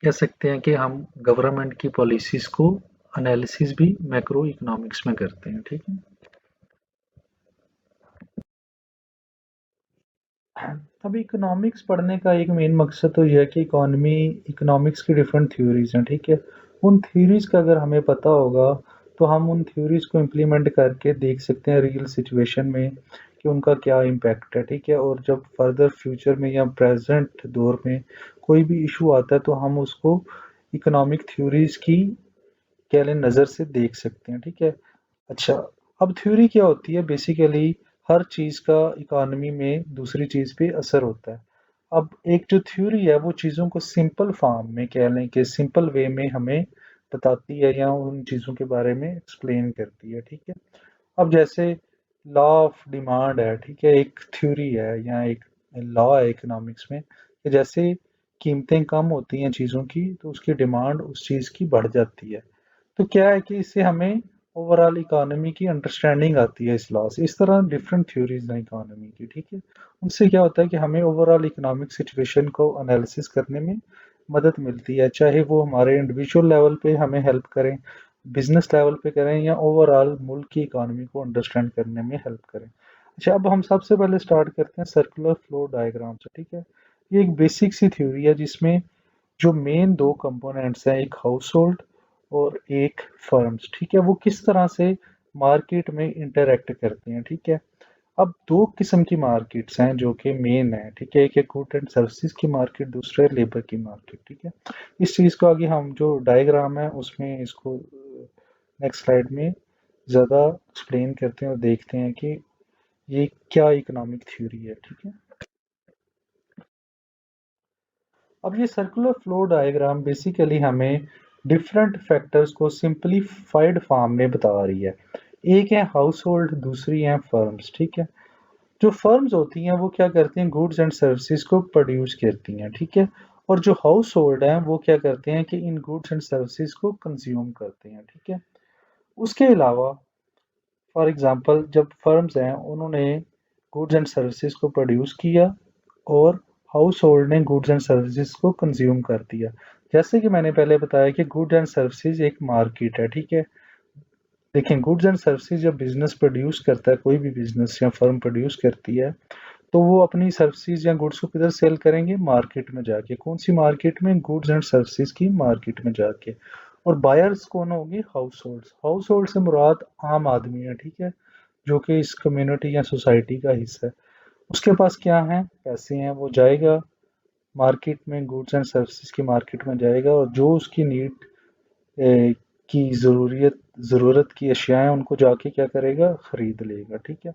कह सकते हैं कि हम गवर्नमेंट की पॉलिसीज को एनालिसिस भी मैक्रो इकोनॉमिक्स में करते हैं, ठीक है। अब इकोनॉमिक्स पढ़ने का एक मेन मकसद तो यह है कि इकोनॉमिक्स की डिफरेंट थ्योरीज हैं, ठीक है। उन थ्योरीज का अगर हमें पता होगा, तो हम उन थ्योरीज को इम्प्लीमेंट करके देख सकते हैं रियल सिचुएशन में कि उनका क्या इम्पैक्ट है, ठीक है। और जब फर्दर फ्यूचर में या प्रेजेंट दौर में कोई भी इशू आता है, तो हम उसको इकोनॉमिक थ्योरीज की गहरे नज़र से देख सकते हैं, ठीक है। अच्छा, अब थ्योरी क्या होती है, बेसिकली हर चीज़ का इकोनॉमी में दूसरी चीज़ पे असर होता है। अब एक जो थ्योरी है वो चीज़ों को सिंपल फॉर्म में, कह लें कि सिंपल वे में हमें बताती है या उन चीज़ों के बारे में एक्सप्लेन करती है, ठीक है। अब जैसे लॉ ऑफ डिमांड है, ठीक है, एक थ्योरी है या एक लॉ है इकोनॉमिक्स में, कि जैसे कीमतें कम होती हैं चीज़ों की, तो उसकी डिमांड उस चीज़ की बढ़ जाती है। तो क्या है कि इससे हमें ओवरऑल इकोनॉमी की अंडरस्टैंडिंग आती है इस लॉ से। इस तरह डिफरेंट थ्योरीज हैं इकोनॉमी की, ठीक है। उनसे क्या होता है कि हमें ओवरऑल इकोनॉमिक सिचुएशन को एनालिसिस करने में मदद मिलती है, चाहे वो हमारे इंडिविजुअल लेवल पे हमें हेल्प करें, बिजनेस लेवल पे करें, या ओवरऑल मुल्क की इकोनॉमी को अंडरस्टैंड करने में हेल्प करें। अच्छा, अब हम सबसे पहले स्टार्ट करते हैं सर्कुलर फ्लो डायग्राम से, ठीक है। ये एक बेसिक सी थ्योरी है जिसमें जो मेन दो कंपोनेंट्स हैं, एक हाउस होल्ड और एक फर्म्स, ठीक है, वो किस तरह से मार्केट में इंटरैक्ट करते हैं, ठीक है। अब दो किस्म की मार्केट्स हैं जो कि मेन है, ठीक है। एक है गुड एंड सर्विसेज की मार्केट, दूसरा है लेबर की मार्केट, ठीक है। इस चीज़ को आगे हम जो डायग्राम है उसमें इसको नेक्स्ट स्लाइड में ज़्यादा एक्सप्लेन करते हैं और देखते हैं कि ये क्या इकोनॉमिक थ्योरी है, ठीक है। अब ये सर्कुलर फ्लो डायग्राम बेसिकली हमें डिफरेंट फैक्टर्स को सिंपलीफाइड फॉर्म में बता रही है। एक है हाउस होल्ड, दूसरी है फर्म्स, ठीक है। जो फर्म्स होती हैं वो क्या करती हैं, गुड्स एंड सर्विसेज को प्रोड्यूस करती हैं, ठीक है। और जो हाउस होल्ड हैं वो क्या करते हैं कि इन गुड्स एंड सर्विसेज को कंज्यूम करते हैं, ठीक है। उसके अलावा फॉर एग्जांपल जब फर्म्स हैं उन्होंने गुड्स एंड सर्विसेज को प्रोड्यूस किया, और हाउस होल्ड ने गुड्स एंड सर्विसेज को कंज्यूम कर दिया। जैसे कि मैंने पहले बताया कि गुड्स एंड सर्विसेज एक मार्केट है, ठीक है। देखें, गुड्स एंड सर्विसेज जब बिजनेस प्रोड्यूस करता है, कोई भी बिजनेस या फर्म प्रोड्यूस करती है, तो वो अपनी सर्विसेज या गुड्स को किधर सेल करेंगे, मार्केट में जाके। कौन सी मार्केट में, गुड्स एंड सर्विसेज की मार्केट में जाके। और बायर्स कौन होंगे, हाउस होल्ड। हाउस होल्ड से मुराद आम आदमी है, ठीक है, जो कि इस कम्युनिटी या सोसाइटी का हिस्सा है। उसके पास क्या है, पैसे हैं, वो जाएगा मार्केट में गुड्स एंड सर्विसेज की मार्केट में जाएगा और जो उसकी नीड की ज़रूरत की अशियाएं उनको जाके क्या करेगा, खरीद लेगा। ठीक है।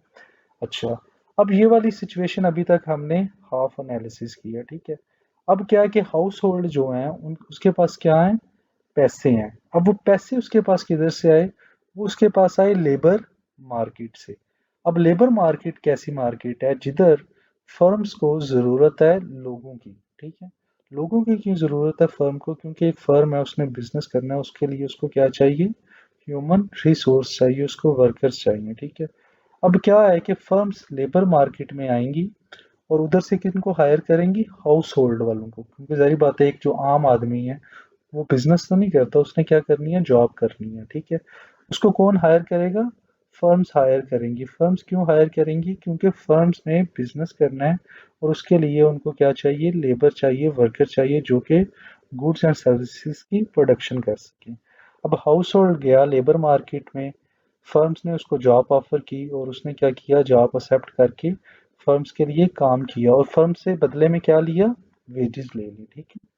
अच्छा, अब ये वाली सिचुएशन अभी तक हमने हाफ एनालिसिस किया। ठीक है। अब क्या है कि हाउस होल्ड जो है उन उसके पास क्या है, पैसे हैं। अब वो पैसे उसके पास किधर से आए, वो उसके पास आए लेबर मार्केट से। अब लेबर मार्केट कैसी मार्केट है, जिधर फर्म्स को ज़रूरत है लोगों की। ठीक है। लोगों की क्यों ज़रूरत है फर्म को, क्योंकि एक फर्म है, उसने बिजनेस करना है, उसके लिए उसको क्या चाहिए, ह्यूमन रिसोर्स चाहिए, उसको वर्कर्स चाहिए। ठीक है। अब क्या है कि फर्म्स लेबर मार्केट में आएंगी और उधर से किनको हायर करेंगी, हाउस होल्ड वालों को, क्योंकि जारी बात है एक जो आम आदमी है वो बिजनेस तो नहीं करता, उसने क्या करनी है, जॉब करनी है। ठीक है। उसको कौन हायर करेगा, फर्म्स हायर करेंगी। फर्म्स क्यों हायर करेंगी, क्योंकि फर्म्स ने बिजनेस करना है और उसके लिए उनको क्या चाहिए, लेबर चाहिए, वर्कर चाहिए, जो कि गुड्स एंड सर्विसेज की प्रोडक्शन कर सके। अब हाउस होल्ड गया लेबर मार्केट में, फर्म्स ने उसको जॉब ऑफर की और उसने क्या किया, जॉब एक्सेप्ट करके फर्म्स के लिए काम किया और फर्म से बदले में क्या लिया, वेजेस ले ली। ठीक है।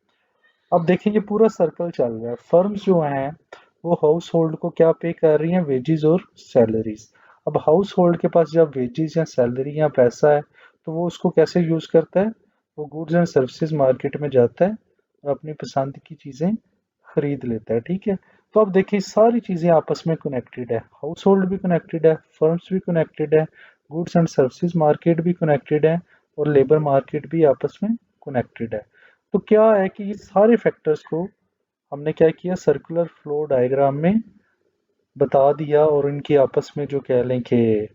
अब देखेंगे पूरा सर्कल चल रहा है, फर्म्स जो हैं वो हाउस होल्ड को क्या पे कर रही हैं, वेजेस और सैलरीज। अब हाउस होल्ड के पास जब वेजेस या सैलरी या पैसा है तो वो उसको कैसे यूज करता है, वो गुड्स एंड सर्विसेज मार्केट में जाता है और अपनी पसंद की चीजें खरीद लेता है। ठीक है। तो अब देखिए सारी चीजें आपस में कनेक्टेड है, हाउस होल्ड भी कनेक्टेड है, फर्म्स भी कनेक्टेड है, गुड्स एंड सर्विसेज मार्केट भी कनेक्टेड है और लेबर मार्केट भी आपस में कनेक्टेड है। तो क्या है कि ये सारे फैक्टर्स को हमने क्या किया, सर्कुलर फ्लो डायग्राम में बता दिया और इनकी आपस में जो कह लें कि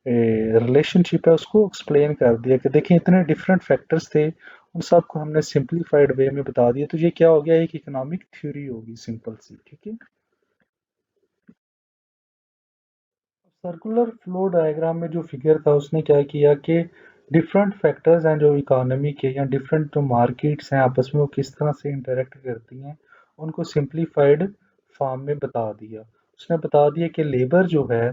रिलेशनशिप है उसको एक्सप्लेन कर दिया कि देखिए इतने डिफरेंट फैक्टर्स थे, उन सब को हमने सिंप्लीफाइड वे में बता दिया। तो ये क्या हो गया, एक इकोनॉमिक थ्योरी होगी सिंपल सी। ठीक है। सर्कुलर फ्लो डायग्राम में जो फिगर था उसने क्या किया कि डिफरेंट फैक्टर्स हैं जो इकोनॉमी के या डिफरेंट जो मार्केट्स हैं आपस में वो किस तरह से इंटरेक्ट करती हैं, उनको सिंप्लीफाइड फॉर्म में बता दिया। उसने बता दिया कि लेबर जो है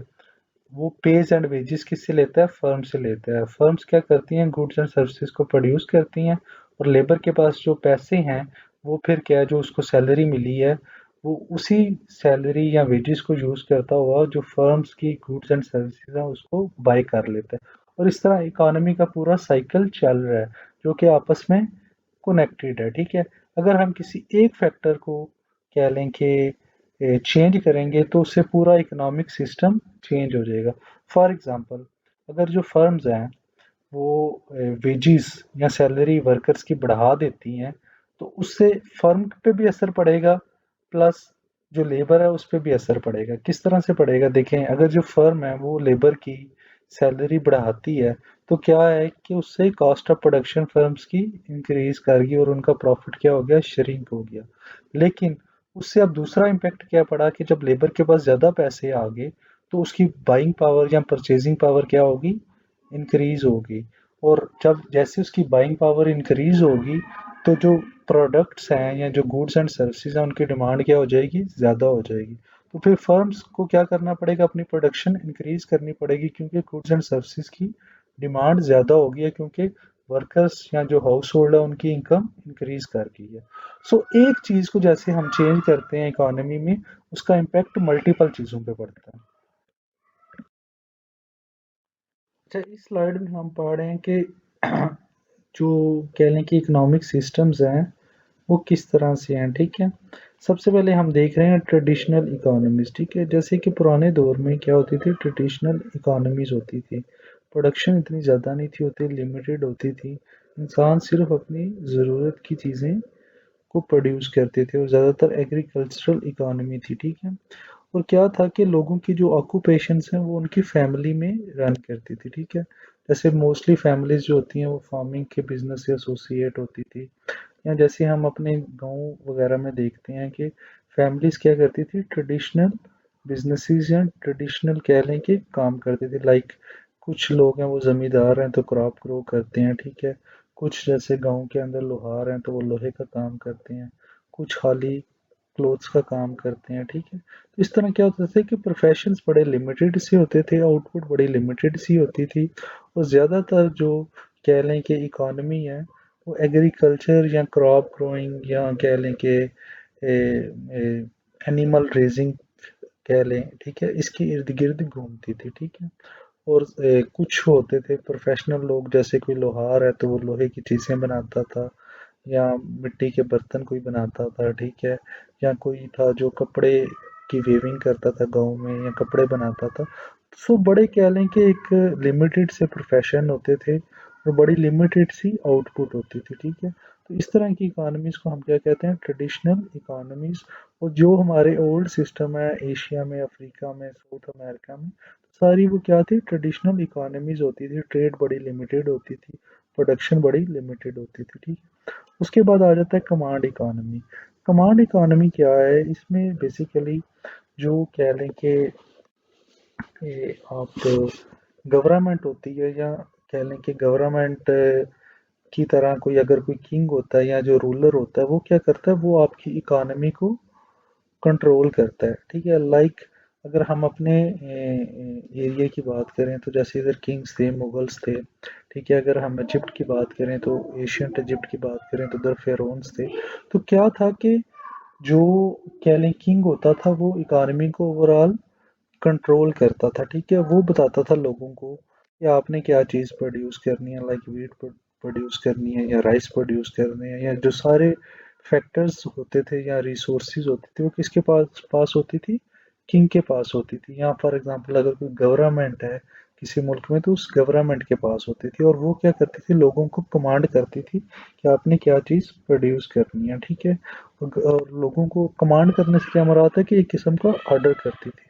वो पेज एंड वेजेस किससे लेता है, फर्म से लेता है। फर्म्स क्या करती हैं, गुड्स एंड सर्विसेज को प्रोड्यूस करती हैं और लेबर के पास जो पैसे हैं वो फिर क्या है, जो उसको सैलरी मिली है वो उसी सैलरी या वेजेस को यूज करता हुआ जो फर्म्स की गुड्स एंड सर्विसेज है उसको बाय कर लेता है। और इस तरह इकोनॉमी का पूरा साइकिल चल रहा है जो कि आपस में कनेक्टेड है। ठीक है। अगर हम किसी एक फैक्टर को कह लें कि चेंज करेंगे तो उससे पूरा इकोनॉमिक सिस्टम चेंज हो जाएगा। फॉर एग्जांपल, अगर जो फर्म्स हैं वो वेजेस या सैलरी वर्कर्स की बढ़ा देती हैं तो उससे फर्म पे भी असर पड़ेगा, प्लस जो लेबर है उस पे भी असर पड़ेगा। किस तरह से पड़ेगा, देखें अगर जो फर्म है वो लेबर की सैलरी बढ़ाती है तो क्या है कि उससे कॉस्ट ऑफ प्रोडक्शन फर्म्स की इंक्रीज कर गई और उनका प्रॉफिट क्या हो गया, श्रिंक हो गया। लेकिन उससे अब दूसरा इम्पैक्ट क्या पड़ा कि जब लेबर के पास ज़्यादा पैसे आ गए तो उसकी बाइंग पावर या परचेजिंग पावर क्या होगी, इंक्रीज होगी। और जब जैसे उसकी बाइंग पावर इंक्रीज होगी तो जो प्रोडक्ट्स हैं या जो गुड्स एंड सर्विसेज हैं उनकी डिमांड क्या हो जाएगी, ज़्यादा हो जाएगी। तो फिर फर्म्स को क्या करना पड़ेगा, अपनी प्रोडक्शन इंक्रीज करनी पड़ेगी क्योंकि गुड्स एंड सर्विसेज की डिमांड ज़्यादा हो गई है, क्योंकि वर्कर्स या जो हाउस होल्ड है उनकी इनकम इंक्रीज कर गई है। सो एक चीज़ को जैसे हम चेंज करते हैं इकोनॉमी में, उसका इम्पैक्ट मल्टीपल चीज़ों पे पड़ता है। अच्छा, इस स्लाइड में हम पढ़ रहे हैं कि जो कह लें कि इकोनॉमिक सिस्टम्स हैं वो किस तरह से हैं। ठीक है। सबसे पहले हम देख रहे हैं ट्रेडिशनल इकोनॉमीज। ठीक है। जैसे कि पुराने दौर में क्या होती थी, ट्रेडिशनल इकोनॉमीज होती थी, प्रोडक्शन इतनी ज़्यादा नहीं थी होती, लिमिटेड होती थी। इंसान सिर्फ अपनी ज़रूरत की चीज़ें को प्रोड्यूस करते थे और ज़्यादातर एग्रीकल्चरल इकोनॉमी थी। ठीक है। और क्या था कि लोगों की जो ऑक्यूपेशंस हैं वो उनकी फैमिली में रन करती थी। ठीक है। जैसे मोस्टली फैमिलीज जो होती हैं वो फार्मिंग के बिजनेस से एसोसिएट होती थी, या जैसे हम अपने गांव वगैरह में देखते हैं कि फैमिलीज क्या करती थी, ट्रेडिशनल बिजनेसेस या ट्रेडिशनल कह लें कि काम करते थे। लाइक कुछ लोग हैं वो जमींदार हैं तो क्रॉप ग्रो करते हैं। ठीक है। कुछ जैसे गांव के अंदर लोहार हैं तो वो लोहे का काम करते हैं, कुछ खाली क्लोथ्स का काम करते हैं। ठीक है। तो इस तरह क्या होता था कि प्रोफेशंस बड़े लिमिटेड से होते थे, आउटपुट बड़ी लिमिटेड सी होती थी और ज़्यादातर जो कह लें कि इकोनॉमी है वो एग्रीकल्चर या क्रॉप ग्रोइंग या कह लें कि एनिमल रेजिंग कह लें, ठीक है, इसके इर्द गिर्द घूमती थी, ठीक है। और कुछ होते थे प्रोफेशनल लोग, जैसे कोई लोहार है तो वो लोहे की चीज़ें बनाता था, या मिट्टी के बर्तन कोई बनाता था, ठीक है, या कोई था जो कपड़े की वीविंग करता था गाँव में, या कपड़े बनाता था। सो बड़े कह लें कि एक लिमिटेड से प्रोफेशन होते थे और बड़ी लिमिटेड सी आउटपुट होती थी, ठीक है। तो इस तरह की इकोनॉमीज़ को हम क्या कहते हैं, ट्रेडिशनल इकोनॉमीज़। और जो हमारे ओल्ड सिस्टम है एशिया में, अफ्रीका में, साउथ अमेरिका में, सारी वो क्या थी, ट्रेडिशनल इकोनॉमीज़ होती थी। ट्रेड बड़ी लिमिटेड होती थी, प्रोडक्शन बड़ी लिमिटेड होती थी, ठीक है। उसके बाद आ जाता है कमांड इकोनॉमी। कमांड इकोनॉमी क्या है, इसमें बेसिकली जो कह लें कि आप गवर्नमेंट होती है, या कह लें कि गवर्नमेंट की तरह कोई अगर कोई किंग होता है या जो रूलर होता है, वो क्या करता है, वो आपकी इकोनॉमी को कंट्रोल करता है, ठीक है। लाइक अगर हम अपने एरिया की बात करें तो जैसे इधर किंग्स थे, मुगल्स थे, ठीक है। अगर हम इजिप्ट की बात करें तो एशियंट इजिप्ट की बात करें तो उधर फेरोन्स थे। तो क्या था कि जो कह लें किंग होता था, वो इकोनॉमी को ओवरऑल कंट्रोल करता था, ठीक है। वो बताता था लोगों को कि आपने क्या चीज़ प्रोड्यूस करनी है, लाइक वीट प्रोड्यूस करनी है या राइस प्रोड्यूस करने हैं, या जो सारे फैक्टर्स होते थे या रिसोर्सेज होते थे वो किसके पास पास होती थी, किंग के पास होती थी। यहाँ फॉर एग्जांपल अगर कोई गवर्नमेंट है किसी मुल्क में तो उस गवर्नमेंट के पास होती थी, और वो क्या करती थी, लोगों को कमांड करती थी कि आपने क्या चीज़ प्रोड्यूस करनी है, ठीक है। और लोगों को कमांड करने से क्या मुराद है कि एक किस्म का ऑर्डर करती थी।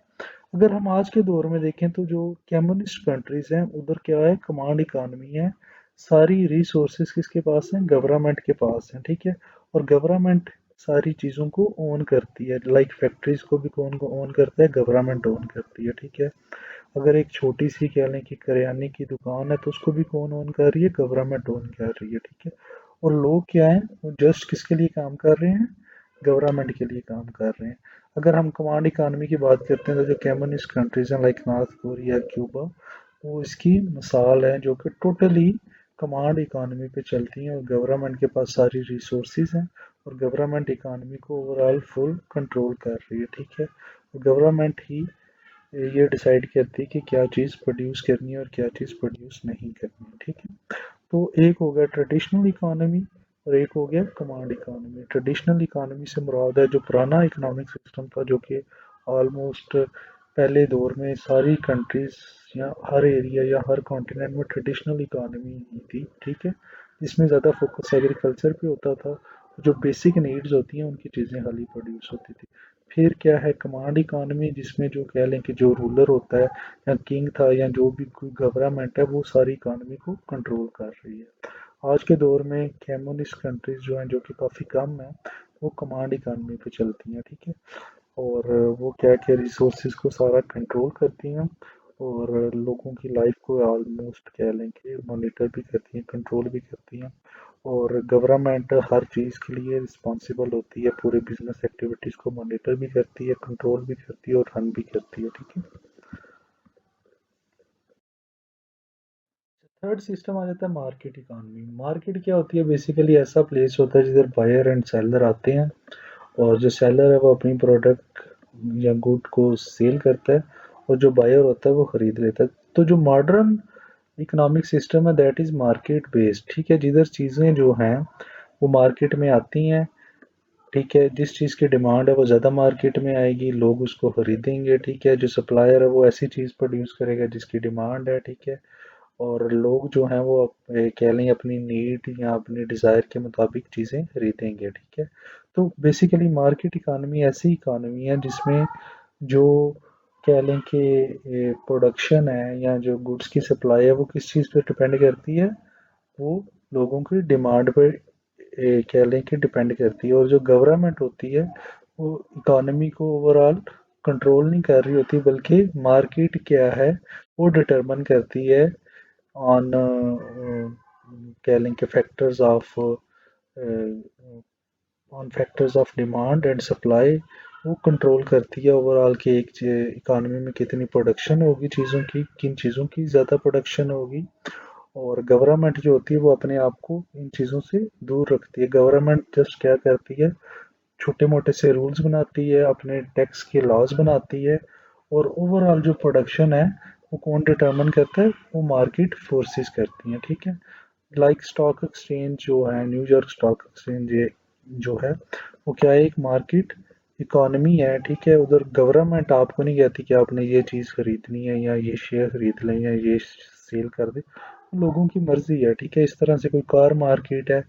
अगर हम आज के दौर में देखें तो जो कम्युनिस्ट कंट्रीज हैं उधर क्या है, कमांड इकानमी है। सारी रिसोर्सेज किसके पास हैं, गवर्नमेंट के पास हैं, ठीक है। और गवर्नमेंट सारी चीज़ों को ओन करती है, लाइक फैक्ट्रीज को भी कौन को ओन करता है, गवर्नमेंट ओन करती है, ठीक है। अगर एक छोटी सी कह लें कि करियाने की दुकान है तो उसको भी कौन ओन कर रही है, गवर्नमेंट ओन कर रही है, ठीक है। और लोग क्या है, वो जस्ट किसके लिए काम कर रहे हैं, गवर्नमेंट के लिए काम कर रहे हैं। अगर हम कमांड इकानमी की बात करते हैं तो जो कम्युनिस्ट कंट्रीज हैं लाइक नॉर्थ कोरिया, क्यूबा, वो इसकी मिसाल है, जो कि टोटली कमांड इकानमी पे चलती हैं और गवर्नमेंट के पास सारी रिसोर्सेज हैं, और गवर्नमेंट इकानमी को ओवरऑल फुल कंट्रोल कर रही है, ठीक है। गवर्नमेंट ही ये डिसाइड करती है कि क्या चीज़ प्रोड्यूस करनी है और क्या चीज़ प्रोड्यूस नहीं करनी है, ठीक है। तो एक हो गया ट्रेडिशनल इकोनॉमी और एक हो गया कमांड इकोनॉमी। ट्रेडिशनल इकोनॉमी से मुराद है जो पुराना इकोनॉमिक सिस्टम था, जो कि ऑलमोस्ट पहले दौर में सारी कंट्रीज या हर एरिया या हर कॉन्टिनेंट में ट्रेडिशनल इकोनॉमी ही थी, ठीक है। जिसमें ज़्यादा फोकस एग्रीकल्चर पे होता था, जो बेसिक नीड्स होती हैं उनकी चीज़ें खाली प्रोड्यूस होती थी। फिर क्या है कमांड इकोनॉमी, जिसमें जो कह लें कि जो रूलर होता है या किंग था या जो भी कोई गवर्नमेंट है वो सारी इकोनॉमी को कंट्रोल कर रही है। आज के दौर में कम्युनिस्ट कंट्रीज जो हैं, जो कि काफ़ी कम है, वो कमांड इकोनॉमी पे चलती हैं, ठीक है। और वो क्या क्या रिसोर्सेज को सारा कंट्रोल करती हैं, और लोगों की लाइफ को ऑलमोस्ट कह लें कि मॉनिटर भी करती हैं, कंट्रोल भी करती हैं। और गवर्नमेंट हर चीज़ के लिए रिस्पॉन्सिबल होती है, पूरे बिजनेस एक्टिविटीज़ को मॉनिटर भी करती है, कंट्रोल भी करती है और रन भी करती है, ठीक है। थर्ड सिस्टम आ जाता है मार्केट इकॉनमी। मार्केट क्या होती है, बेसिकली ऐसा प्लेस होता है जिधर बायर एंड सेलर आते हैं, और जो सेलर है वो अपनी प्रोडक्ट या गुड को सेल करता है, और जो बायर होता है वो खरीद लेता है। तो जो मॉडर्न इकोनॉमिक सिस्टम है दैट इज़ मार्केट बेस्ड, ठीक है। जिधर चीज़ें जो हैं वो मार्केट में आती हैं, ठीक है। जिस चीज़ की डिमांड है वो ज़्यादा मार्केट में आएगी, लोग उसको खरीदेंगे, ठीक है। जो सप्लायर है वो ऐसी चीज़ प्रोड्यूस करेगा जिसकी डिमांड है, ठीक है। और लोग जो हैं वो कह लें अपनी नीड या अपनी डिज़ायर के मुताबिक चीज़ें खरीदेंगे, ठीक है। तो बेसिकली मार्केट इकानमी ऐसी इकानमी है जिसमें जो कह लें कि प्रोडक्शन है या जो गुड्स की सप्लाई है वो किस चीज़ पे डिपेंड करती है, वो लोगों की डिमांड पे कह लें कि डिपेंड करती है। और जो गवर्नमेंट होती है वो इकोनॉमी को ओवरऑल कंट्रोल नहीं कर रही होती, बल्कि मार्केट क्या है वो डिटरमिन करती है ऑन कह लें कि factors of on factors of demand and supply. वो कंट्रोल करती है ओवरऑल कि एक इकानमी में कितनी प्रोडक्शन होगी चीज़ों की, किन चीज़ों की ज़्यादा प्रोडक्शन होगी, और गवर्नमेंट जो होती है वो अपने आप को इन चीज़ों से दूर रखती है। गवर्नमेंट जस्ट क्या करती है, छोटे मोटे से रूल्स बनाती है, अपने टैक्स के लॉज बनाती है, और ओवरऑल जो प्रोडक्शन है वो कौन डिटरमिन करता है, वो मार्केट फोर्सेस करती हैं, ठीक है। लाइक स्टॉक एक्सचेंज जो है, न्यूयॉर्क स्टॉक एक्सचेंज ये जो है वो क्या है, एक मार्केट इकोनॉमी है, ठीक है। उधर गवर्नमेंट आपको नहीं कहती कि आपने ये चीज़ खरीदनी है या ये शेयर खरीद लें या ये सेल कर दे, लोगों की मर्जी है, ठीक है। इस तरह से कोई कार मार्केट है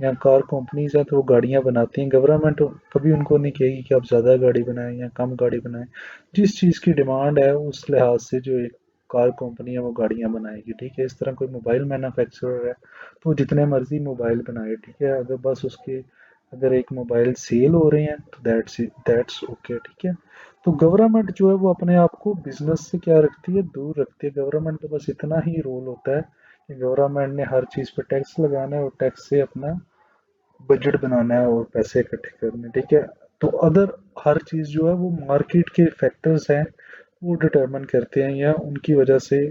या कार कंपनीज हैं तो वो गाड़ियाँ बनाती हैं, गवर्नमेंट कभी उनको नहीं कहेगी कि आप ज़्यादा गाड़ी बनाएं या कम गाड़ी बनाएं। जिस चीज़ की डिमांड है उस लिहाज से जो एक कार कंपनी है वो गाड़ियाँ बनाएगी, ठीक है। इस तरह कोई मोबाइल मैन्युफैक्चरर है तो वो जितने मर्जी मोबाइल बनाए, ठीक है। अगर बस उसके अगर एक मोबाइल सेल हो रहे हैं तो दैट्स ओके, ठीक है। तो गवर्नमेंट जो है वो अपने आप को बिजनेस से क्या रखती है, दूर रखती है। गवर्नमेंट का बस इतना ही रोल होता है कि गवर्नमेंट ने हर चीज़ पे टैक्स लगाना है और टैक्स से अपना बजट बनाना है और पैसे इकट्ठे करने, ठीक है। तो अदर हर चीज़ जो है वो मार्केट के फैक्टर्स हैं, वो डिटरमिन करते हैं, या उनकी वजह से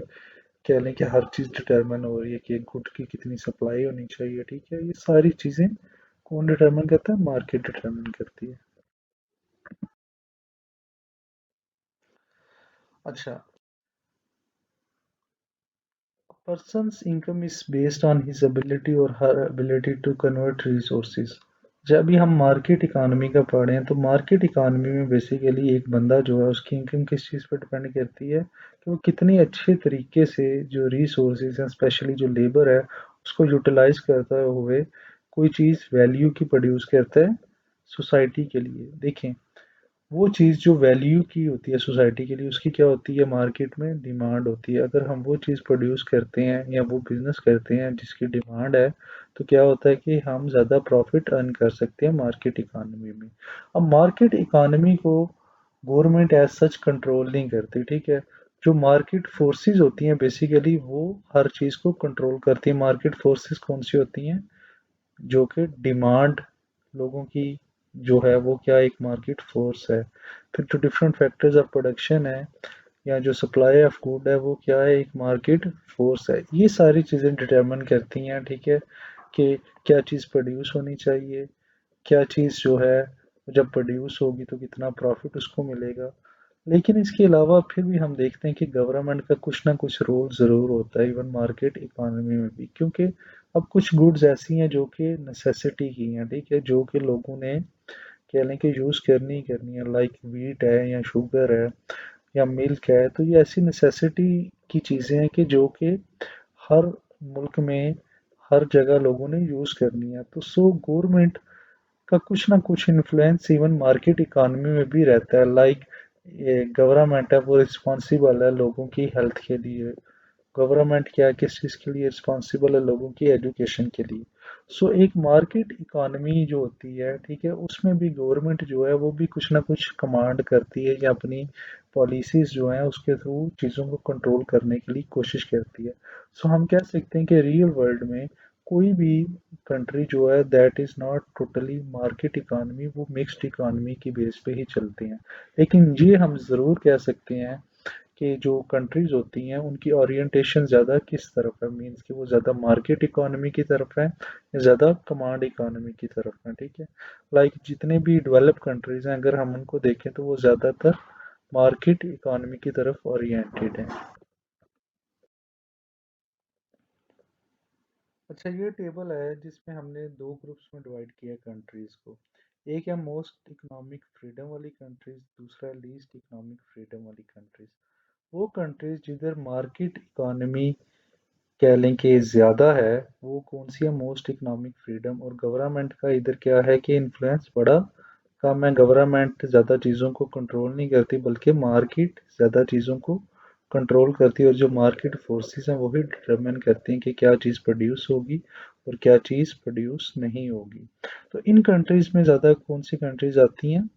कह लें कि हर चीज़ डिटरमिन हो रही है कि एक गुड की कितनी सप्लाई होनी चाहिए, ठीक है। ये सारी चीज़ें कौन डिटरमिन करता है, मार्केट डिटरमिन करती है। अच्छा, person's income is based on his ability or her ability to convert resources। जब भी हम मार्केट इकानमी का पढ़े हैं तो मार्केट इकानमी में बेसिकली एक बंदा जो है उसकी इनकम किस चीज़ पर डिपेंड करती है कि वो कितनी अच्छे तरीके से जो रिसोर्सेज हैं, स्पेशली जो लेबर है, उसको यूटिलाइज करता हुए कोई चीज़ वैल्यू की प्रोड्यूस करता है सोसाइटी के लिए। देखें, वो चीज़ जो वैल्यू की होती है सोसाइटी के लिए, उसकी क्या होती है, मार्केट में डिमांड होती है। अगर हम वो चीज़ प्रोड्यूस करते हैं या वो बिजनेस करते हैं जिसकी डिमांड है, तो क्या होता है कि हम ज़्यादा प्रॉफिट अर्न कर सकते हैं मार्केट इकोनॉमी में। अब मार्केट इकोनॉमी को गवर्नमेंट एज सच कंट्रोल नहीं करती, ठीक है। जो मार्केट फोर्सेस होती हैं बेसिकली वो हर चीज़ को कंट्रोल करती है। मार्केट फोर्सेस कौन सी होती हैं, जो कि डिमांड लोगों की जो है वो क्या एक मार्केट फोर्स है। फिर जो डिफरेंट फैक्टर्स ऑफ प्रोडक्शन है या जो सप्लाई ऑफ गुड है वो क्या है, एक मार्केट फोर्स है। ये सारी चीज़ें डिटरमिन करती हैं, ठीक है, कि क्या चीज़ प्रोड्यूस होनी चाहिए, क्या चीज़ जो है जब प्रोड्यूस होगी तो कितना प्रॉफिट उसको मिलेगा। लेकिन इसके अलावा फिर भी हम देखते हैं कि गवर्नमेंट का कुछ ना कुछ रोल ज़रूर होता है इवन मार्केट इकोनॉमी में भी, क्योंकि अब कुछ गुड्स ऐसी हैं जो कि नेसेसिटी की हैं, ठीक है, जो कि लोगों ने कह लें कि यूज़ करनी ही करनी है। लाइक वीट है या शुगर है या मिल्क है, तो ये ऐसी नेसेसिटी की चीज़ें हैं कि जो कि हर मुल्क में हर जगह लोगों ने यूज़ करनी है। तो सो गवर्नमेंट का कुछ ना कुछ इन्फ्लुएंस इवन मार्केट इकोनॉमी में भी रहता है। लाइक ये गवर्नमेंट है वो रिस्पॉन्सिबल है लोगों की हेल्थ के लिए। गवर्नमेंट क्या किस चीज़ के लिए रिस्पॉन्सिबल है, लोगों की एजुकेशन के लिए। सो एक मार्केट इकोनॉमी जो होती है, ठीक है, उसमें भी गवर्नमेंट जो है वो भी कुछ ना कुछ कमांड करती है या अपनी पॉलिसीज जो हैं उसके थ्रू चीज़ों को कंट्रोल करने के लिए कोशिश करती है। सो हम कह सकते हैं कि रियल वर्ल्ड में कोई भी कंट्री जो है that is not totally market economy, वो मिक्स्ड इकोनॉमी की बेस पे ही चलते हैं। लेकिन ये हम ज़रूर कह सकते हैं कि जो कंट्रीज होती हैं उनकी ओरिएंटेशन ज़्यादा किस तरफ है, मींस कि वो ज़्यादा मार्केट इकोनॉमी की तरफ है या ज़्यादा कमांड इकोनॉमी की तरफ है, ठीक है। लाइक जितने भी डेवलप कंट्रीज हैं अगर हम उनको देखें तो वो ज़्यादातर मार्केट इकोनॉमी की तरफ ओरिएंटेड है। अच्छा, ये टेबल है जिसमें हमने दो ग्रुप्स में डिवाइड किया कंट्रीज को। एक है मोस्ट इकोनॉमिक फ्रीडम वाली कंट्रीज, दूसरा है लीस्ट इकोनॉमिक फ्रीडम वाली कंट्रीज। वो कंट्रीज जिधर मार्केट इकोनॉमी कह लें कि ज़्यादा है, वो कौन सी है, मोस्ट इकोनॉमिक फ्रीडम। और गवर्नमेंट का इधर क्या है कि इन्फ्लुएंस बड़ा कम है। गवर्नमेंट ज़्यादा चीज़ों को कंट्रोल नहीं करती बल्कि मार्केट ज़्यादा चीज़ों को कंट्रोल करती है, और जो मार्केट फोर्सेस हैं वही डिटरमिन करती हैं कि क्या चीज़ प्रोड्यूस होगी और क्या चीज़ प्रोड्यूस नहीं होगी। तो इन कंट्रीज़ में ज़्यादा कौन सी कंट्रीज़ आती हैं,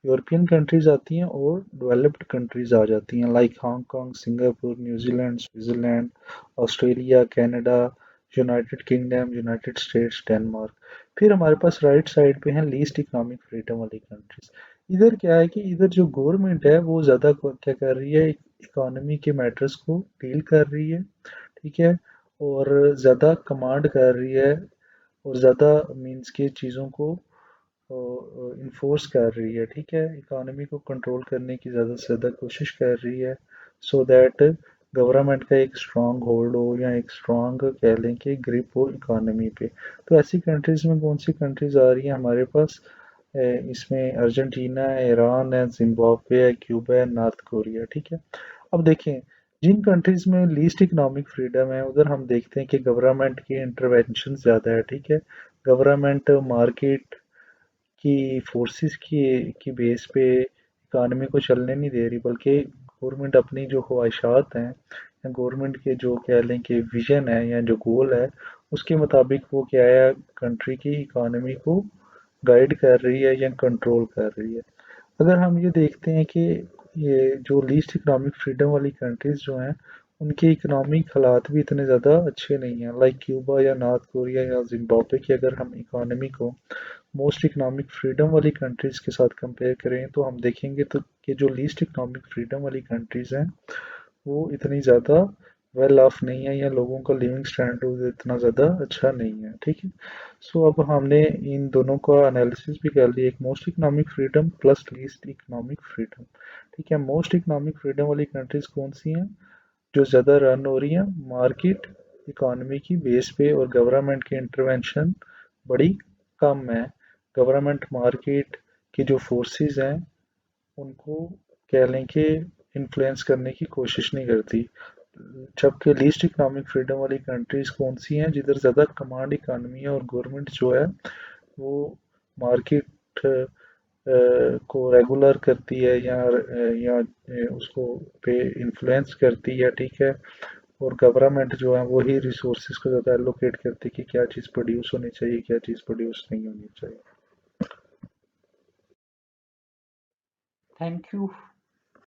यूरोपियन कंट्रीज आती हैं और डेवलप्ड कंट्रीज आ जाती हैं, like Hong Kong, Singapore, New Zealand, Switzerland, Australia, Canada, United kingdom, United states, Denmark. फिर हमारे पास राइट साइड पे हैं लीस्ट इकोनॉमिक फ्रीडम वाली कंट्रीज। इधर क्या है कि इधर जो गवर्नमेंट है वो ज़्यादा क्या कर रही है, इकोनॉमी के मैटर्स को डील कर रही है, ठीक है। और ज़्यादा कमांड कर रही है और ज़्यादा मीन्स के चीज़ों को इन्फोर्स कर रही है, ठीक है, इकोनॉमी को कंट्रोल करने की ज़्यादा से ज़्यादा कोशिश कर रही है, सो दैट गवर्नमेंट का एक स्ट्रांग होल्ड हो या एक स्ट्रांग कह लें कि ग्रिप हो इकोनॉमी पे। तो ऐसी कंट्रीज़ में कौन सी कंट्रीज़ आ रही हैं हमारे पास? इसमें अर्जेंटीना है, ईरान है, जिम्बाब्वे है, क्यूबा है, नॉर्थ कोरिया, ठीक है। अब देखें, जिन कंट्रीज़ में लीस्ट इकोनॉमिक फ्रीडम है उधर हम देखते हैं कि गवर्नमेंट की इंटरवेंशन ज़्यादा है, ठीक है। गवर्नमेंट मार्केट की फोर्सेस की बेस पे इकानमी को चलने नहीं दे रही, बल्कि गवर्नमेंट अपनी जो ख्वाहिशात हैं या गवर्नमेंट के जो कह लें कि विजन है या जो गोल है उसके मुताबिक वो क्या है कंट्री की इकानमी को गाइड कर रही है या कंट्रोल कर रही है। अगर हम ये देखते हैं कि ये जो लीस्ट इकोनॉमिक फ्रीडम वाली कंट्रीज जो हैं उनके इकोनॉमिक हालात भी इतने ज़्यादा अच्छे नहीं हैं, लाइक क्यूबा या नॉर्थ कोरिया या जिम्बाब्वे की अगर हम इकोनॉमी को मोस्ट इकोनॉमिक फ्रीडम वाली कंट्रीज़ के साथ कंपेयर करें तो हम देखेंगे तो कि जो लीस्ट इकोनॉमिक फ्रीडम वाली कंट्रीज़ हैं वो इतनी ज़्यादा वेल ऑफ नहीं है या लोगों का लिविंग स्टैंडर्ड इतना ज़्यादा अच्छा नहीं है, ठीक है। सो अब हमने इन दोनों का एनालिसिस भी कर लिया, एक most economic freedom plus least economic freedom, ठीक है। मोस्ट इकोनॉमिक फ्रीडम वाली कंट्रीज कौन सी हैं? जो ज़्यादा रन हो रही हैं मार्केट इकोनॉमी की बेस पे और गवर्नमेंट की इंटरवेंशन बड़ी कम है। गवर्नमेंट मार्केट की जो फोर्सेस हैं उनको कह लें कि इन्फ्लुएंस करने की कोशिश नहीं करती, जबकि लीस्ट इकोनॉमिक फ्रीडम वाली कंट्रीज कौन सी हैं जिधर ज़्यादा कमांड इकानमी है और गवर्नमेंट जो है वो मार्केट को रेगुलर करती है या उसको पे इन्फ्लुएंस करती है, ठीक है। और गवर्नमेंट जो है वही रिसोर्सेज को ज़्यादा एलोकेट करती है कि क्या चीज़ प्रोड्यूस होनी चाहिए क्या चीज़ प्रोड्यूस नहीं होनी चाहिए। Thank you.